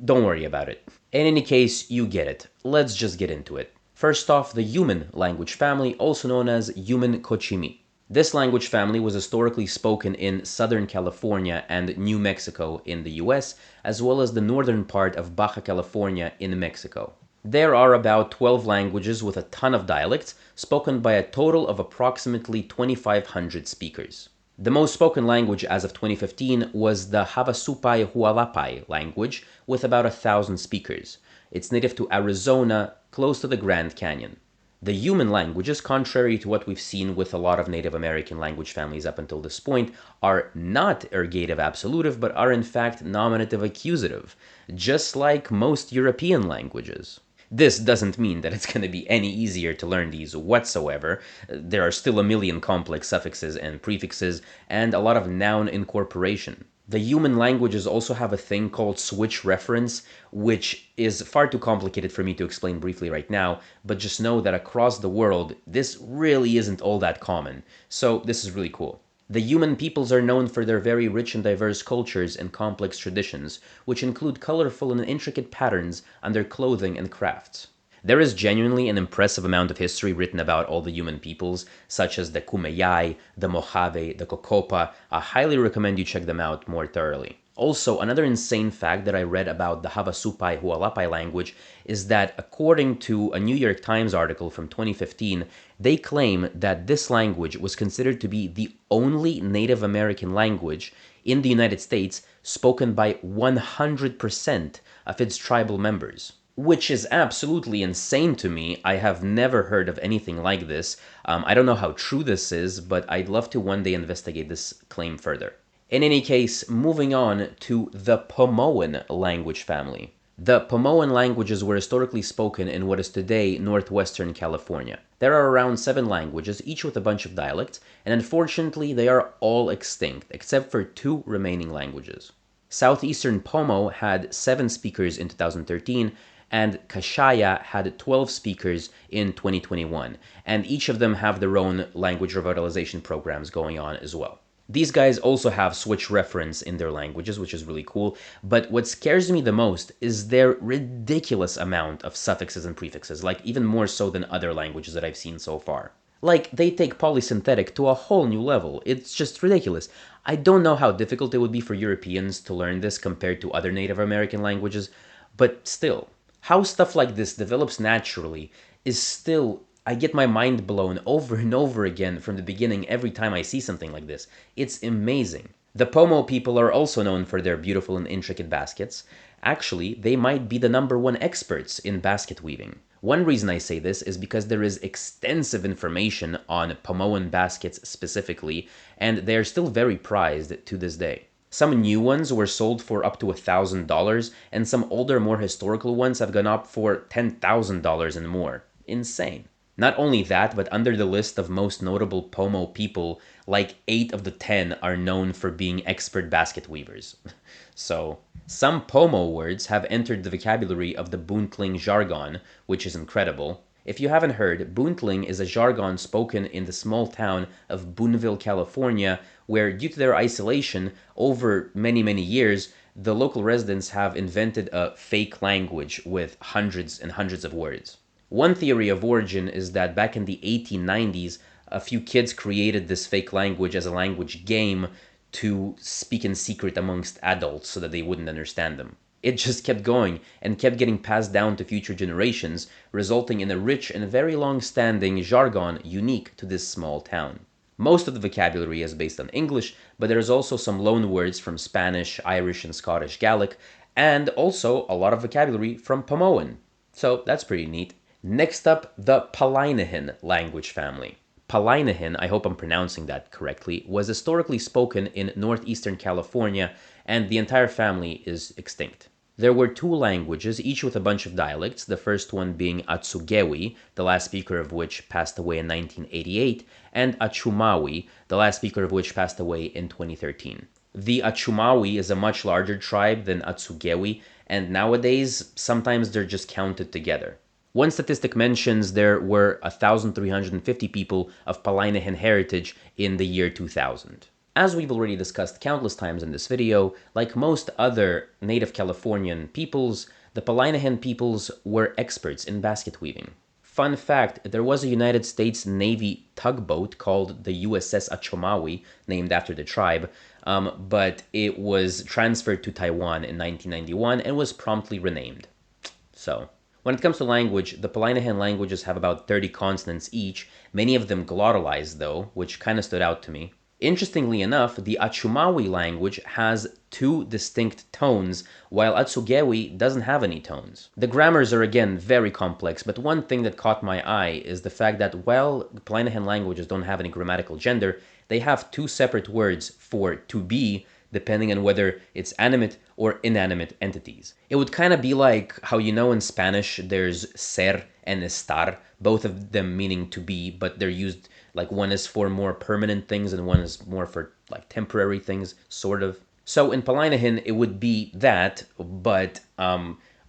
Don't worry about it. In any case, you get it. Let's just get into it. First off, the Yuman language family, also known as Yuman Kochimi. This language family was historically spoken in Southern California and New Mexico in the US, as well as the northern part of Baja California in Mexico. There are about 12 languages with a ton of dialects, spoken by a total of approximately 2,500 speakers. The most spoken language as of 2015 was the Havasupai Hualapai language, with about 1,000 speakers. It's native to Arizona, close to the Grand Canyon. The Yuman languages, contrary to what we've seen with a lot of Native American language families up until this point, are not ergative absolutive, but are in fact nominative accusative, just like most European languages. This doesn't mean that it's going to be any easier to learn these whatsoever. There are still a million complex suffixes and prefixes, and a lot of noun incorporation. The Yuman languages also have a thing called switch reference, which is far too complicated for me to explain briefly right now, but just know that across the world, this really isn't all that common. So this is really cool. The Yuman peoples are known for their very rich and diverse cultures and complex traditions, which include colorful and intricate patterns on their clothing and crafts. There is genuinely an impressive amount of history written about all the Yuman peoples, such as the Kumeyaay, the Mojave, the Cocopa. I highly recommend you check them out more thoroughly. Also, another insane fact that I read about the Havasupai Hualapai language is that according to a New York Times article from 2015, they claim that this language was considered to be the only Native American language in the United States spoken by 100% of its tribal members. Which is absolutely insane to me. I have never heard of anything like this. I don't know how true this is, but I'd love to one day investigate this claim further. In any case, moving on to the Pomoan language family. The Pomoan languages were historically spoken in what is today northwestern California. There are around 7 languages, each with a bunch of dialects, and unfortunately they are all extinct, except for 2 remaining languages. Southeastern Pomo had 7 speakers in 2013, and Kashaya had 12 speakers in 2021, and each of them have their own language revitalization programs going on as well. These guys also have switch reference in their languages, which is really cool, but what scares me the most is their ridiculous amount of suffixes and prefixes, like even more so than other languages that I've seen so far. Like, they take polysynthetic to a whole new level. It's just ridiculous. I don't know how difficult it would be for Europeans to learn this compared to other Native American languages, but still. How stuff like this develops naturally is still, I get my mind blown over and over again from the beginning every time I see something like this. It's amazing. The Pomo people are also known for their beautiful and intricate baskets. Actually, they might be the #1 experts in basket weaving. One reason I say this is because there is extensive information on Pomoan baskets specifically, and they are still very prized to this day. Some new ones were sold for up to $1,000, and some older, more historical ones have gone up for $10,000 and more. Insane. Not only that, but under the list of most notable Pomo people, like 8 of the 10 are known for being expert basket weavers. So, some Pomo words have entered the vocabulary of the Buntling jargon, which is incredible. If you haven't heard, Buntling is a jargon spoken in the small town of Boonville, California, where due to their isolation over many, many years, the local residents have invented a fake language with hundreds and hundreds of words. One theory of origin is that back in the 1890s, a few kids created this fake language as a language game to speak in secret amongst adults so that they wouldn't understand them. It just kept going and kept getting passed down to future generations, resulting in a rich and very long-standing jargon unique to this small town. Most of the vocabulary is based on English, but there's also some loan words from Spanish, Irish, and Scottish Gaelic, and also a lot of vocabulary from Pomoan. So that's pretty neat. Next up, the Palaihnihan language family. Palaihnihan, I hope I'm pronouncing that correctly, was historically spoken in northeastern California, and the entire family is extinct. There were 2 languages, each with a bunch of dialects, the first one being Atsugewi, the last speaker of which passed away in 1988, and Achumawi, the last speaker of which passed away in 2013. The Achumawi is a much larger tribe than Atsugewi, and nowadays, sometimes they're just counted together. One statistic mentions there were 1,350 people of Palaihnihan heritage in the year 2000. As we've already discussed countless times in this video, like most other native Californian peoples, the Palaihnihan peoples were experts in basket weaving. Fun fact, there was a United States Navy tugboat called the USS Achomawi, named after the tribe, but it was transferred to Taiwan in 1991 and was promptly renamed. So, when it comes to language, the Palaihnihan languages have about 30 consonants each, many of them glottalized though, which kind of stood out to me. Interestingly enough, the Achumawi language has 2 distinct tones, while Atsugewi doesn't have any tones. The grammars are again very complex, but one thing that caught my eye is the fact that while Palaihnihan languages don't have any grammatical gender, they have 2 separate words for to be, depending on whether it's animate or inanimate entities. It would kind of be like how in Spanish there's ser and estar, both of them meaning to be, but they're used like one is for more permanent things and one is more for like temporary things, sort of. So in Palaihnihan it would be that, but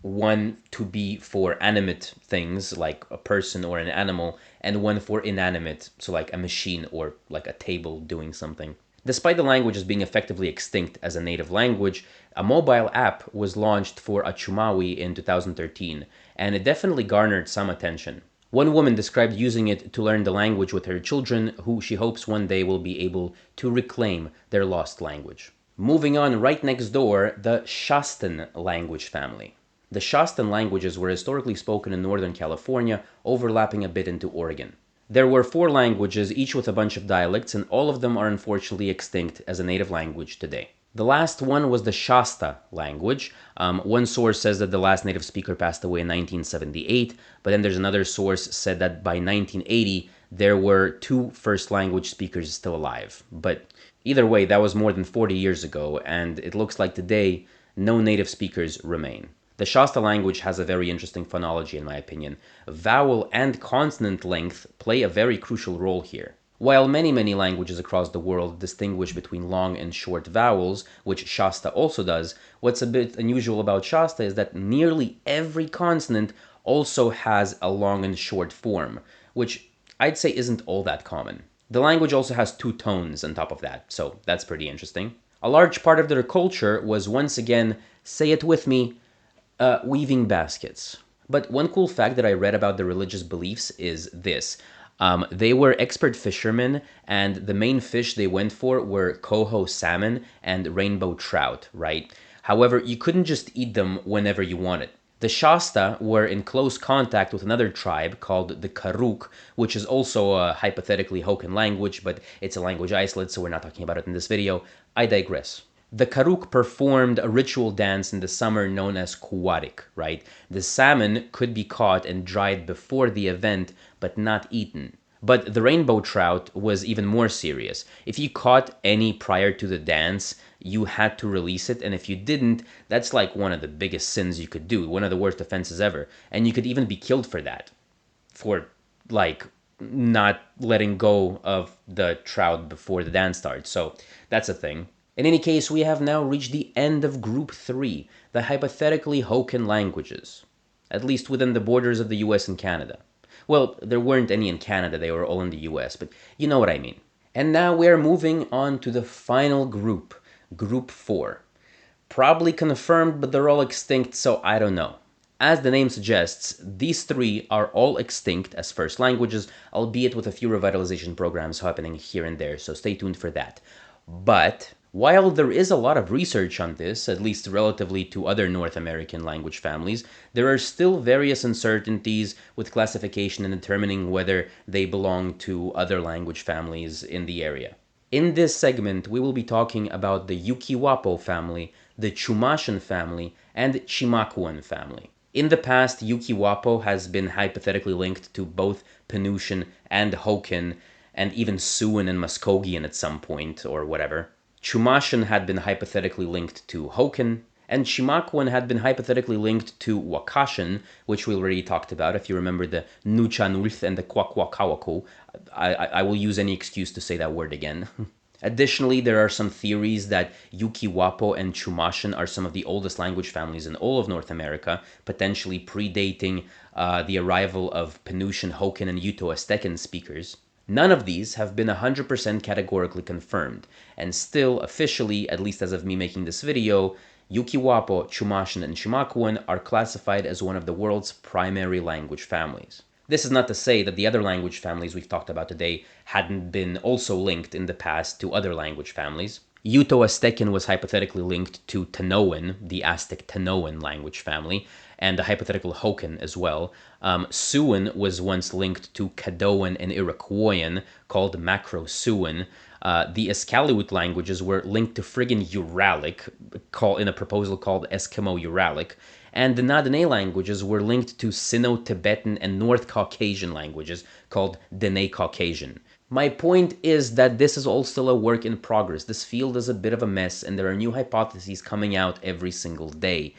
one to be for animate things like a person or an animal, and one for inanimate, so like a machine or like a table doing something. Despite the languages being effectively extinct as a native language, a mobile app was launched for Achumawi in 2013, and it definitely garnered some attention. One woman described using it to learn the language with her children, who she hopes one day will be able to reclaim their lost language. Moving on, right next door, the Shastan language family. The Shastan languages were historically spoken in Northern California, overlapping a bit into Oregon. There were 4 languages, each with a bunch of dialects, and all of them are unfortunately extinct as a native language today. The last one was the Shasta language. One source says that the last native speaker passed away in 1978, but then there's another source said that by 1980, there were 2 first language speakers still alive. But either way, that was more than 40 years ago, and it looks like today, no native speakers remain. The Shasta language has a very interesting phonology in my opinion. Vowel and consonant length play a very crucial role here. While many languages across the world distinguish between long and short vowels, which Shasta also does, what's a bit unusual about Shasta is that nearly every consonant also has a long and short form, which I'd say isn't all that common. The language also has 2 tones on top of that, so that's pretty interesting. A large part of their culture was once again, say it with me, weaving baskets. But one cool fact that I read about their religious beliefs is this. They were expert fishermen, and the main fish they went for were coho salmon and rainbow trout, right? However, you couldn't just eat them whenever you wanted. The Shasta were in close contact with another tribe called the Karuk, which is also a Hypothetically-Hokan language, but it's a language isolate, so we're not talking about it in this video. I digress. The Karuk performed a ritual dance in the summer known as Kuwarik, right? The salmon could be caught and dried before the event, but not eaten. But the rainbow trout was even more serious. If you caught any prior to the dance, you had to release it, and if you didn't, that's like one of the biggest sins you could do, one of the worst offenses ever, and you could even be killed for that. For like not letting go of the trout before the dance starts. So that's a thing. In any case, we have now reached the end of Group 3, the Hypothetically-Hokan languages, at least within the borders of the US and Canada. Well, there weren't any in Canada, they were all in the US, but you know what I mean. And now we're moving on to the final group, Group 4. Probably confirmed, but they're all extinct, so I don't know. As the name suggests, these three are all extinct as first languages, albeit with a few revitalization programs happening here and there, so stay tuned for that. But while there is a lot of research on this, at least relatively to other North American language families, there are still various uncertainties with classification and determining whether they belong to other language families in the area. In this segment, we will be talking about the Yuki-Wappo family, the Chumashan family, and Chimakuan family. In the past, Yuki-Wappo has been hypothetically linked to both Penutian and Hokan, and even Siouan and Muskogean at some point, or whatever. Chumashan had been hypothetically linked to Hokan, and Chimakuan had been hypothetically linked to Wakashan, which we already talked about. If you remember the Nuchanulth and the Kwakwakawaku, I will use any excuse to say that word again. Additionally, there are some theories that Yuki-Wappo and Chumashan are some of the oldest language families in all of North America, potentially predating the arrival of Penutian, Hokan, and Uto-Aztecan speakers. None of these have been 100% categorically confirmed, and still, officially, at least as of me making this video, Yuki-Wappo, Chumashan, and Chimakuan are classified as one of the world's primary language families. This is not to say that the other language families we've talked about today hadn't been also linked in the past to other language families. Uto-Aztecan was hypothetically linked to Tanoan, the Aztec Tanoan language family, and the hypothetical Hokan as well. Siouan was once linked to Caddoan and Iroquoian, called Macro-Siouan. The Eskaleut languages were linked to friggin' Uralic, in a proposal called Eskimo-Uralic, and the Na-Dené languages were linked to Sino-Tibetan and North Caucasian languages called Dené Caucasian. My point is that this is all still a work in progress. This field is a bit of a mess, and there are new hypotheses coming out every single day.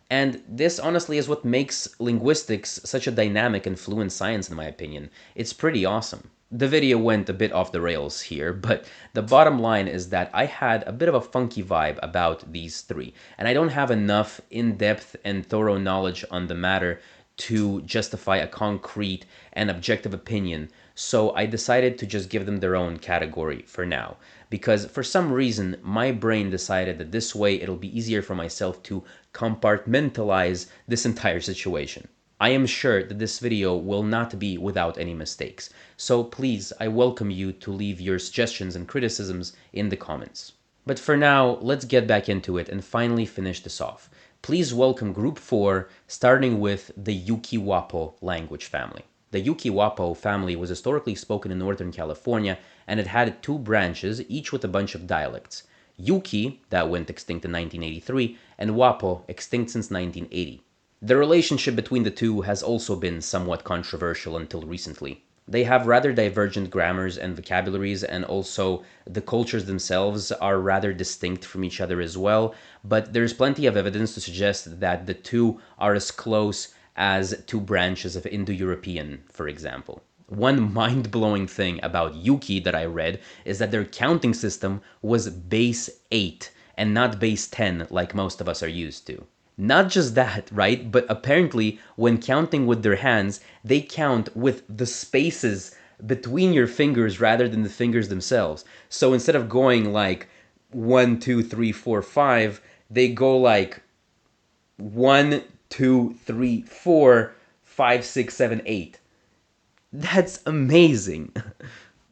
And this honestly is what makes linguistics such a dynamic and fluent science, in my opinion. It's pretty awesome. The video went a bit off the rails here, but the bottom line is that I had a bit of a funky vibe about these three, and I don't have enough in-depth and thorough knowledge on the matter to justify a concrete and objective opinion, so I decided to just give them their own category for now, because for some reason my brain decided that this way it'll be easier for myself to compartmentalize this entire situation. I am sure that this video will not be without any mistakes, so please, I welcome you to leave your suggestions and criticisms in the comments. But for now, let's get back into it and finally finish this off. Please welcome Group 4, starting with the Yuki-Wappo language family. The Yuki-Wappo family was historically spoken in Northern California, and it had two branches, each with a bunch of dialects. Yuki, that went extinct in 1983, and Wappo, extinct since 1980. The relationship between the two has also been somewhat controversial until recently. They have rather divergent grammars and vocabularies, and also the cultures themselves are rather distinct from each other as well, but there's plenty of evidence to suggest that the two are as close as two branches of Indo-European, for example. One mind-blowing thing about Yuki that I read is that their counting system was base 8 and not base 10 like most of us are used to. Not just that, right? But apparently, when counting with their hands, they count with the spaces between your fingers rather than the fingers themselves. So instead of going like 1, 2, 3, 4, 5, they go like 1, 2, 3, 4, 5, 6, 7, 8. That's amazing.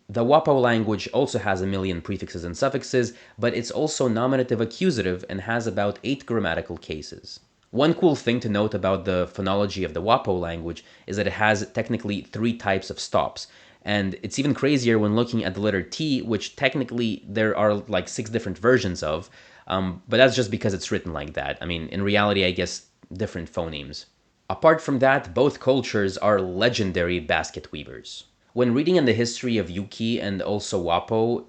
The Wappo language also has a million prefixes and suffixes, but it's also nominative accusative and has about 8 grammatical cases. One cool thing to note about the phonology of the Wappo language is that it has technically 3 types of stops, and it's even crazier when looking at the letter T, which technically there are like 6 different versions of, but that's just because it's written like that. I mean, in reality, I guess different phonemes. Apart from that, both cultures are legendary basket weavers. When reading in the history of Yuki and also Wappo,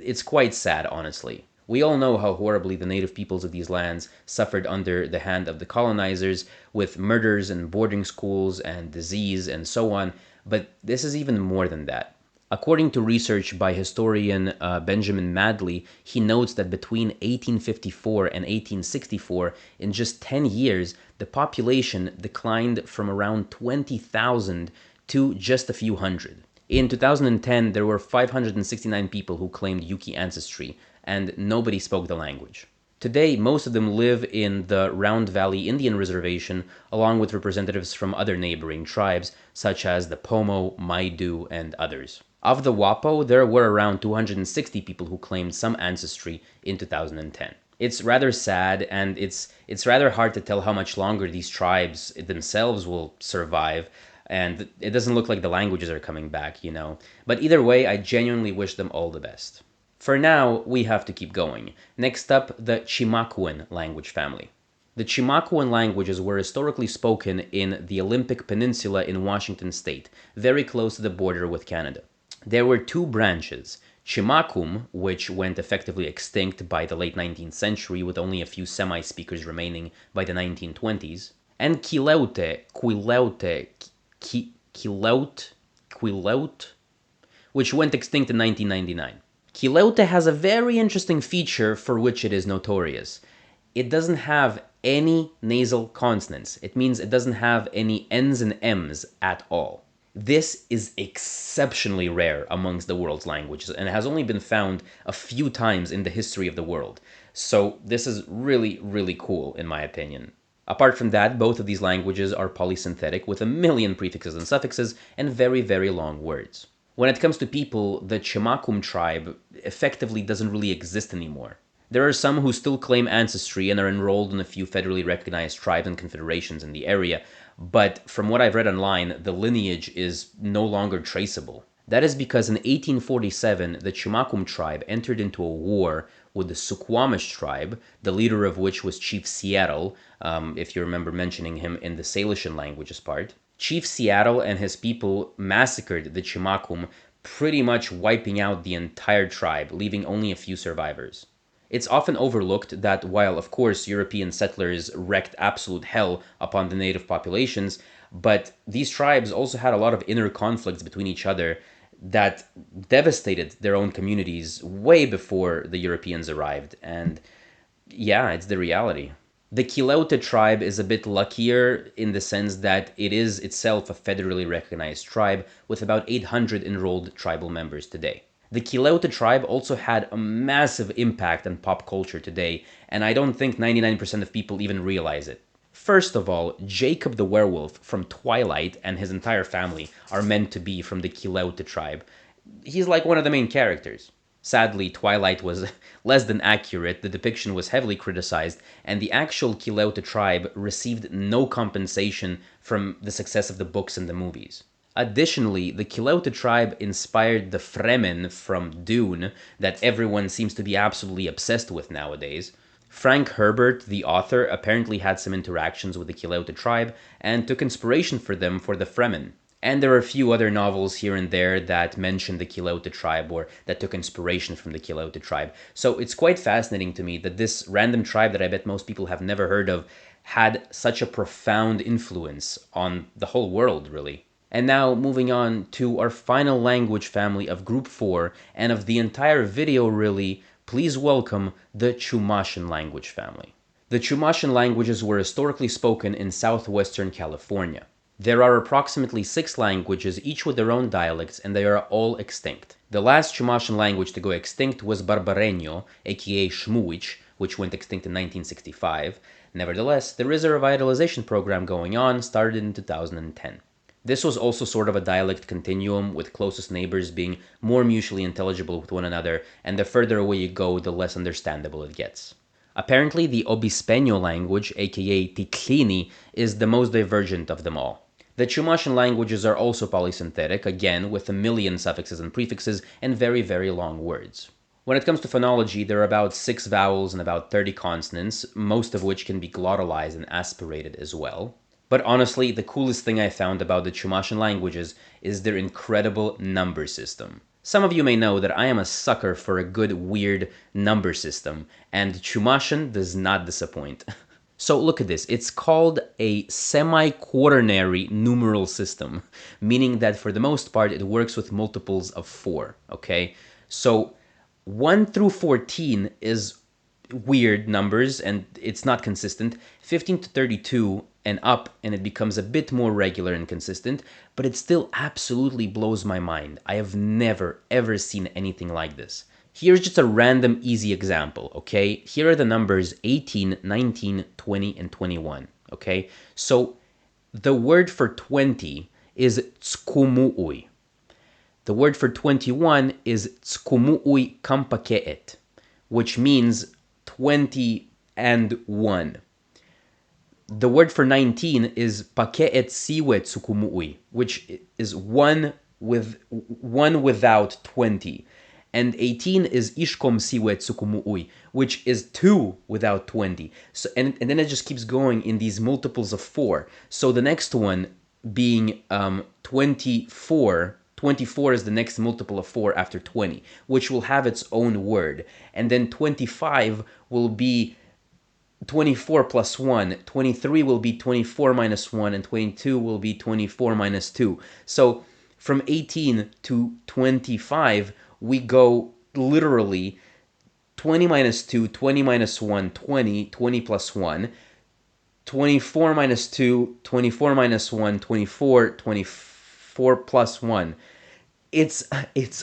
it's quite sad, honestly. We all know how horribly the native peoples of these lands suffered under the hand of the colonizers, with murders and boarding schools and disease and so on, but this is even more than that. According to research by historian Benjamin Madley, he notes that between 1854 and 1864, in just 10 years, the population declined from around 20,000 to just a few hundred. In 2010, there were 569 people who claimed Yuki ancestry, and nobody spoke the language. Today, most of them live in the Round Valley Indian Reservation, along with representatives from other neighboring tribes, such as the Pomo, Maidu, and others. Of the Wappo, there were around 260 people who claimed some ancestry in 2010. It's rather sad, and it's rather hard to tell how much longer these tribes themselves will survive, and it doesn't look like the languages are coming back, you know. But either way, I genuinely wish them all the best. For now, we have to keep going. Next up, the Chimakuan language family. The Chimakuan languages were historically spoken in the Olympic Peninsula in Washington state, very close to the border with Canada. There were two branches, Chimakum, which went effectively extinct by the late 19th century with only a few semi-speakers remaining by the 1920s, and Quileute, which went extinct in 1999. Quileute has a very interesting feature for which it is notorious. It doesn't have any nasal consonants. It means it doesn't have any N's and M's at all. This is exceptionally rare amongst the world's languages and has only been found a few times in the history of the world. So this is really, really cool in my opinion. Apart from that, both of these languages are polysynthetic with a million prefixes and suffixes and very, very long words. When it comes to people, the Chimakum tribe effectively doesn't really exist anymore. There are some who still claim ancestry and are enrolled in a few federally recognized tribes and confederations in the area, but from what I've read online, the lineage is no longer traceable. That is because in 1847, the Chimakum tribe entered into a war with the Suquamish tribe, the leader of which was Chief Seattle, if you remember mentioning him in the Salishan languages part. Chief Seattle and his people massacred the Chimakum, pretty much wiping out the entire tribe, leaving only a few survivors. It's often overlooked that while, of course, European settlers wreaked absolute hell upon the native populations, but these tribes also had a lot of inner conflicts between each other that devastated their own communities way before the Europeans arrived, and yeah, it's the reality. The Quileute tribe is a bit luckier in the sense that it is itself a federally recognized tribe with about 800 enrolled tribal members today. The Quileute tribe also had a massive impact on pop culture today, and I don't think 99% of people even realize it. First of all, Jacob the werewolf from Twilight and his entire family are meant to be from the Quileute tribe. He's like one of the main characters. Sadly, Twilight was less than accurate, the depiction was heavily criticized, and the actual Quileute tribe received no compensation from the success of the books and the movies. Additionally, the Quileute tribe inspired the Fremen from Dune that everyone seems to be absolutely obsessed with nowadays. Frank Herbert, the author, apparently had some interactions with the Quileute tribe and took inspiration for them for the Fremen. And there are a few other novels here and there that mention the Quileute tribe or that took inspiration from the Quileute tribe. So it's quite fascinating to me that this random tribe that I bet most people have never heard of had such a profound influence on the whole world, really. And now, moving on to our final language family of Group 4, and of the entire video really, please welcome the Chumashan language family. The Chumashan languages were historically spoken in southwestern California. There are approximately 6 languages, each with their own dialects, and they are all extinct. The last Chumashan language to go extinct was Barbareño, aka Shmuich, which went extinct in 1965. Nevertheless, there is a revitalization program going on, started in 2010. This was also sort of a dialect continuum, with closest neighbors being more mutually intelligible with one another, and the further away you go, the less understandable it gets. Apparently, the Obispeño language, aka Ticlini, is the most divergent of them all. The Chumashan languages are also polysynthetic, again with a million suffixes and prefixes and very, very long words. When it comes to phonology, there are about 6 vowels and about 30 consonants, most of which can be glottalized and aspirated as well. But honestly, the coolest thing I found about the Chumashan languages is their incredible number system. Some of you may know that I am a sucker for a good, weird number system, and Chumashan does not disappoint. So look at this. It's called a semi-quaternary numeral system, meaning that for the most part it works with multiples of 4, okay? So 1 through 14 is weird numbers and it's not consistent. 15 to 32 and up, and it becomes a bit more regular and consistent, but it still absolutely blows my mind. I have never ever seen anything like this. Here's just a random easy example, okay? Here are the numbers 18, 19, 20, and 21, okay? So the word for 20 is tskumu'ui. The word for 21 is tskumu'ui kampake'et, which means 20 and 1. The word for 19 is pake'et siwe tsukumu'ui, which is one without 20. And 18 is ishkom siwe tsukumu'ui, which is 2 without 20. So, and then it just keeps going in these multiples of 4. So the next one being 24, 24 is the next multiple of 4 after 20, which will have its own word. And then 25 will be 24 plus 1, 23 will be 24 minus 1, and 22 will be 24 minus 2. So from 18 to 25, we go literally 20 minus 2, 20 minus 1, 20, 20 plus 1, 24 minus 2, 24 minus 1, 24, 24 plus 1. It's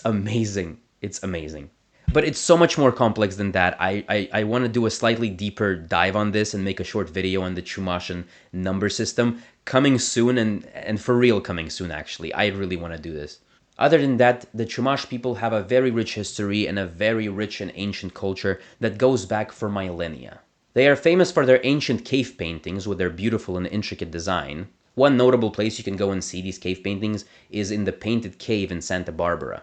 amazing. It's amazing. But it's so much more complex than that. I want to do a slightly deeper dive on this and make a short video on the Chumashan number system. Coming soon, and for real coming soon actually. I really want to do this. Other than that, the Chumash people have a very rich history and a very rich and ancient culture that goes back for millennia. They are famous for their ancient cave paintings with their beautiful and intricate design. One notable place you can go and see these cave paintings is in the Painted Cave in Santa Barbara.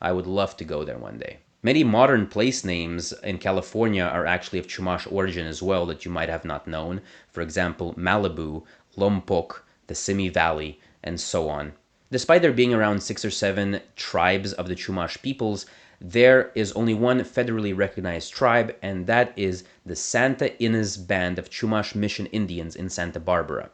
I would love to go there one day. Many modern place names in California are actually of Chumash origin as well that you might have not known. For example, Malibu, Lompoc, the Simi Valley, and so on. Despite there being around 6 or 7 tribes of the Chumash peoples, there is only one federally recognized tribe, and that is the Santa Ynez Band of Chumash Mission Indians in Santa Barbara.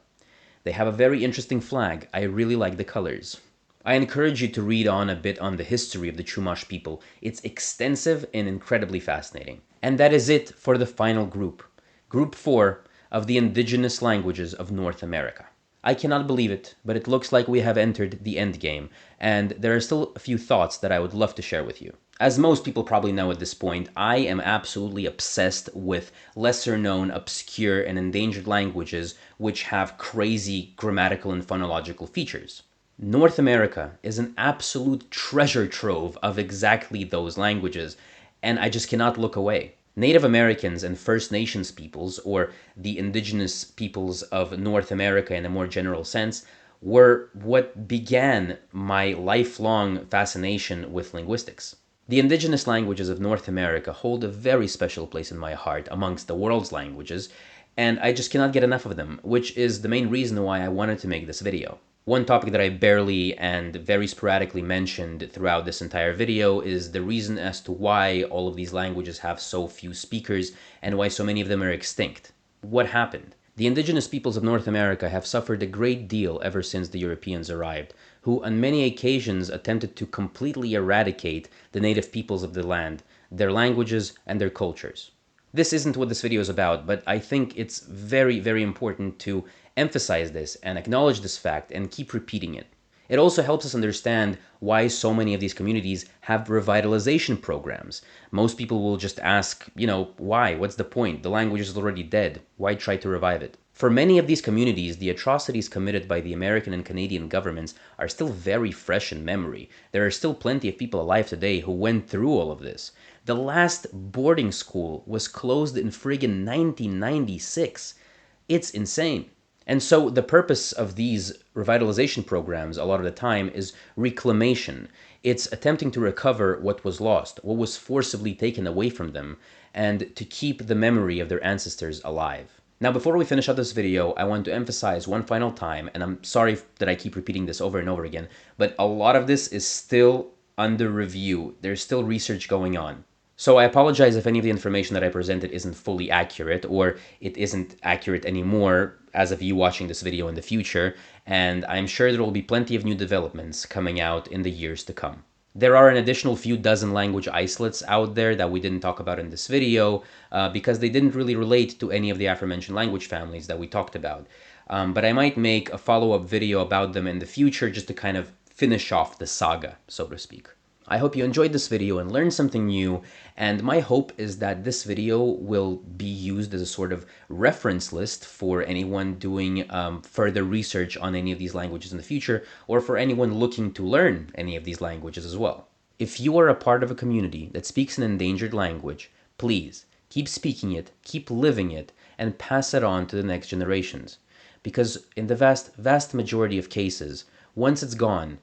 They have a very interesting flag. I really like the colors. I encourage you to read on a bit on the history of the Chumash people. It's extensive and incredibly fascinating. And that is it for the final group. Group 4 of the indigenous languages of North America. I cannot believe it, but it looks like we have entered the end game, and there are still a few thoughts that I would love to share with you. As most people probably know at this point, I am absolutely obsessed with lesser-known, obscure, and endangered languages which have crazy grammatical and phonological features. North America is an absolute treasure trove of exactly those languages, and I just cannot look away. Native Americans and First Nations peoples, or the indigenous peoples of North America in a more general sense, were what began my lifelong fascination with linguistics. The indigenous languages of North America hold a very special place in my heart amongst the world's languages, and I just cannot get enough of them, which is the main reason why I wanted to make this video. One topic that I barely and very sporadically mentioned throughout this entire video is the reason as to why all of these languages have so few speakers and why so many of them are extinct. What happened? The indigenous peoples of North America have suffered a great deal ever since the Europeans arrived, who on many occasions attempted to completely eradicate the native peoples of the land, their languages, and their cultures. This isn't what this video is about, but I think it's very, very important to emphasize this and acknowledge this fact and keep repeating it. It also helps us understand why so many of these communities have revitalization programs. Most people will just ask, why? What's the point? The language is already dead. Why try to revive it? For many of these communities, the atrocities committed by the American and Canadian governments are still very fresh in memory. There are still plenty of people alive today who went through all of this. The last boarding school was closed in friggin' 1996. It's insane. And so the purpose of these revitalization programs a lot of the time is reclamation. It's attempting to recover what was lost, what was forcibly taken away from them, and to keep the memory of their ancestors alive. Now, before we finish up this video, I want to emphasize one final time, and I'm sorry that I keep repeating this over and over again, but a lot of this is still under review. There's still research going on. So I apologize if any of the information that I presented isn't fully accurate, or it isn't accurate anymore as of you watching this video in the future, and I'm sure there will be plenty of new developments coming out in the years to come. There are an additional few dozen language isolates out there that we didn't talk about in this video because they didn't really relate to any of the aforementioned language families that we talked about. But I might make a follow-up video about them in the future just to kind of finish off the saga, so to speak. I hope you enjoyed this video and learned something new, and my hope is that this video will be used as a sort of reference list for anyone doing further research on any of these languages in the future, or for anyone looking to learn any of these languages as well. If you are a part of a community that speaks an endangered language, please keep speaking it, keep living it, and pass it on to the next generations. Because in the vast majority of cases, once it's gone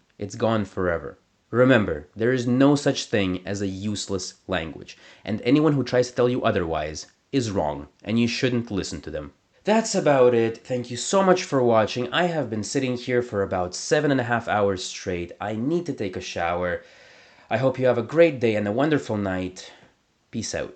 forever. Remember, there is no such thing as a useless language, and anyone who tries to tell you otherwise is wrong, and you shouldn't listen to them. That's about it. Thank you so much for watching. I have been sitting here for about 7.5 hours straight. I need to take a shower. I hope you have a great day and a wonderful night. Peace out.